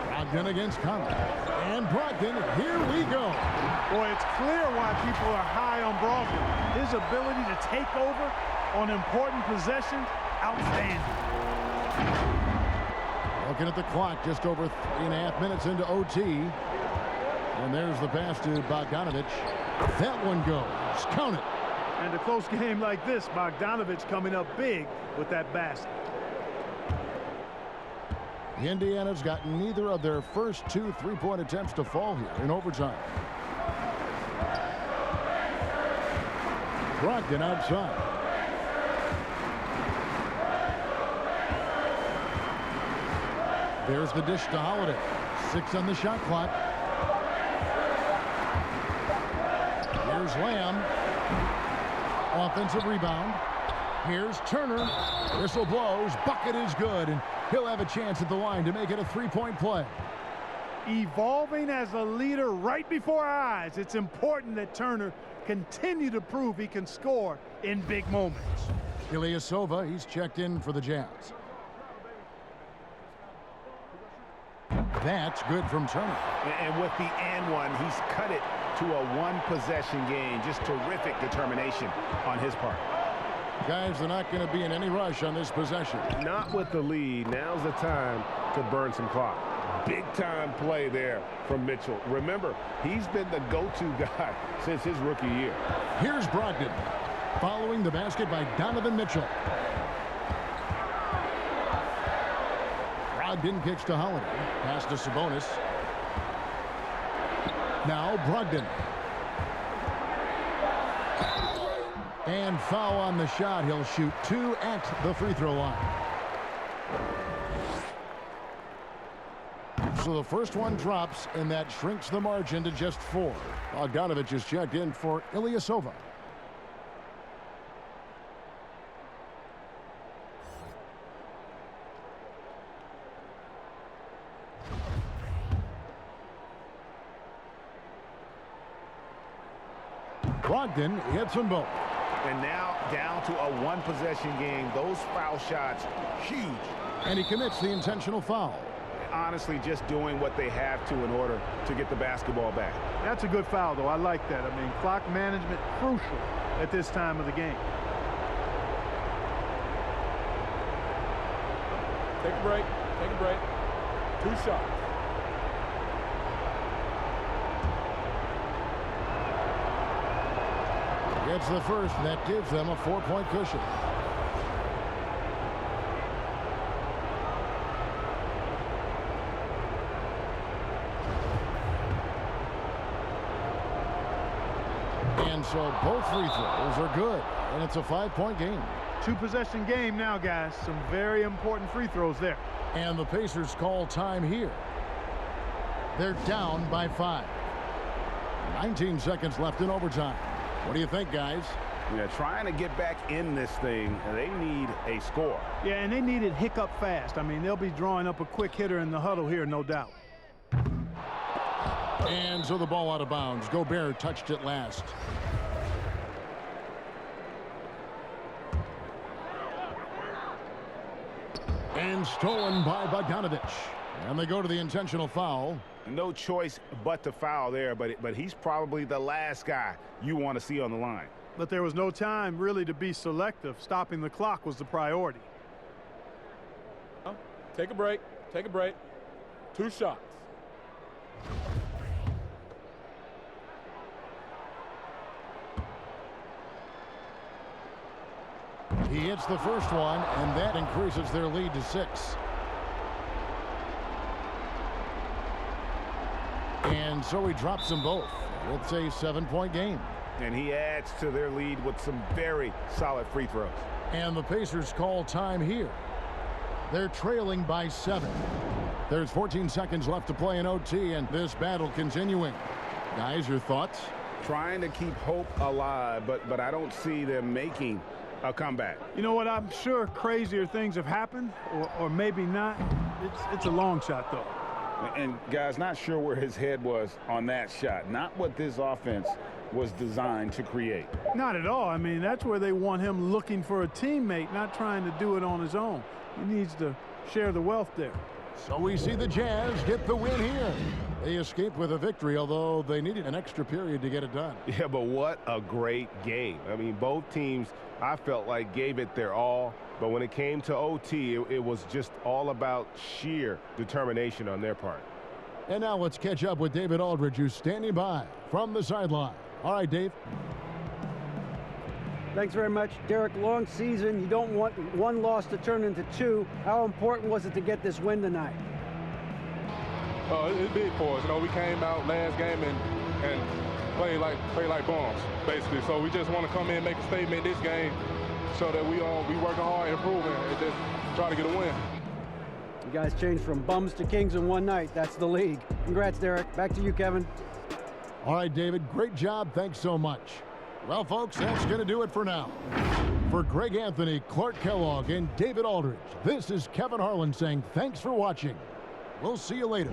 Speaker 1: Brogdon against Conley. And Brogdon, here we go.
Speaker 4: Boy, it's clear why people are high on Brogdon. His ability to take over on important possessions, outstanding.
Speaker 1: Looking at the clock, just over 3.5 minutes into OT. And there's the pass to Bogdanovich. That one goes. Count it.
Speaker 4: And a close game like this, Bogdanovich coming up big with that basket.
Speaker 1: Indiana's got neither of their first 2 3-point attempts to fall here in overtime. Brogdon outside. There's the dish to Holiday. 6 on the shot clock. Here's Lamb. Offensive rebound. Here's Turner. Whistle blows. Bucket is good. And he'll have a chance at the line to make it a 3-point play.
Speaker 4: Evolving as a leader right before our eyes. It's important that Turner continue to prove he can score in big moments.
Speaker 1: Ilyasova, he's checked in for the Jazz. That's good from Turner.
Speaker 7: And with the and one, he's cut it to a 1-possession game. Just terrific determination on his part.
Speaker 1: Guys, they're not going to be in any rush on this possession.
Speaker 5: Not with the lead. Now's the time to burn some clock.
Speaker 7: Big-time play there from Mitchell. Remember, he's been the go-to guy since his rookie year.
Speaker 1: Here's Brogdon. Following the basket by Donovan Mitchell. Brogdon kicks to Holiday. Pass to Sabonis. Now Brogdon. And foul on the shot. He'll shoot 2 at the free throw line. So the first one drops, and that shrinks the margin to just 4. Bogdanovich is checked in for Ilyasova. Brogdon hits them both.
Speaker 7: And now down to a 1-possession game. Those foul shots, huge.
Speaker 1: And he commits the intentional foul.
Speaker 7: Honestly, just doing what they have to in order to get the basketball back.
Speaker 4: That's a good foul, though. I like that. I mean, clock management crucial at this time of the game.
Speaker 13: Take a break. Take a break. 2 shots.
Speaker 1: It's the first, and that gives them a 4-point cushion. And so both free throws are good, and it's a 5-point game.
Speaker 4: 2-possession game now, guys. Some very important free throws there.
Speaker 1: And the Pacers call time here. They're down by 5. 19 seconds left in overtime. What do you think, guys?
Speaker 7: Yeah, trying to get back in this thing, they need a score.
Speaker 4: Yeah, and they need it hiccup fast. I mean, they'll be drawing up a quick hitter in the huddle here, no doubt.
Speaker 1: And so the ball out of bounds. Gobert touched it last. And stolen by Bogdanovich. And they go to the intentional foul.
Speaker 7: No choice but to foul there, but he's probably the last guy you want to see on the line.
Speaker 4: But there was no time really to be selective. Stopping the clock was the priority.
Speaker 13: Take a break. Take a break. 2 shots.
Speaker 1: He hits the first one, and that increases their lead to 6. And so he drops them both. It's a 7-point game.
Speaker 7: And he adds to their lead with some very solid free throws.
Speaker 1: And the Pacers call time here. They're trailing by 7. There's 14 seconds left to play in OT, and this battle continuing. Guys, your thoughts?
Speaker 7: Trying to keep hope alive, but I don't see them making a comeback.
Speaker 4: You know what? I'm sure crazier things have happened, or maybe not. It's a long shot, though.
Speaker 7: And, guys, not sure where his head was on that shot. Not what this offense was designed to create.
Speaker 4: Not at all. I mean, that's where they want him looking for a teammate, not trying to do it on his own. He needs to share the wealth there.
Speaker 1: So we see the Jazz get the win here. They escaped with a victory, although they needed an extra period to get it done.
Speaker 7: Yeah, but what a great game. I mean, both teams, I felt like, gave it their all. But when it came to OT, it was just all about sheer determination on their part.
Speaker 1: And now let's catch up with David Aldridge, who's standing by from the sideline. All right, Dave.
Speaker 2: Thanks very much, Derek. Long season. You don't want one loss to turn into 2. How important was it to get this win tonight?
Speaker 13: It's big for us. You know, we came out last game and play like bums, basically. So we just want to come in and make a statement this game, so that we working hard, improving, and just try to get a win.
Speaker 2: You guys changed from bums to kings in one night. That's the league. Congrats, Derek. Back to you, Kevin.
Speaker 1: All right, David. Great job. Thanks so much. Well, folks, that's going to do it for now. For Greg Anthony, Clark Kellogg, and David Aldridge, this is Kevin Harlan saying thanks for watching. We'll see you later.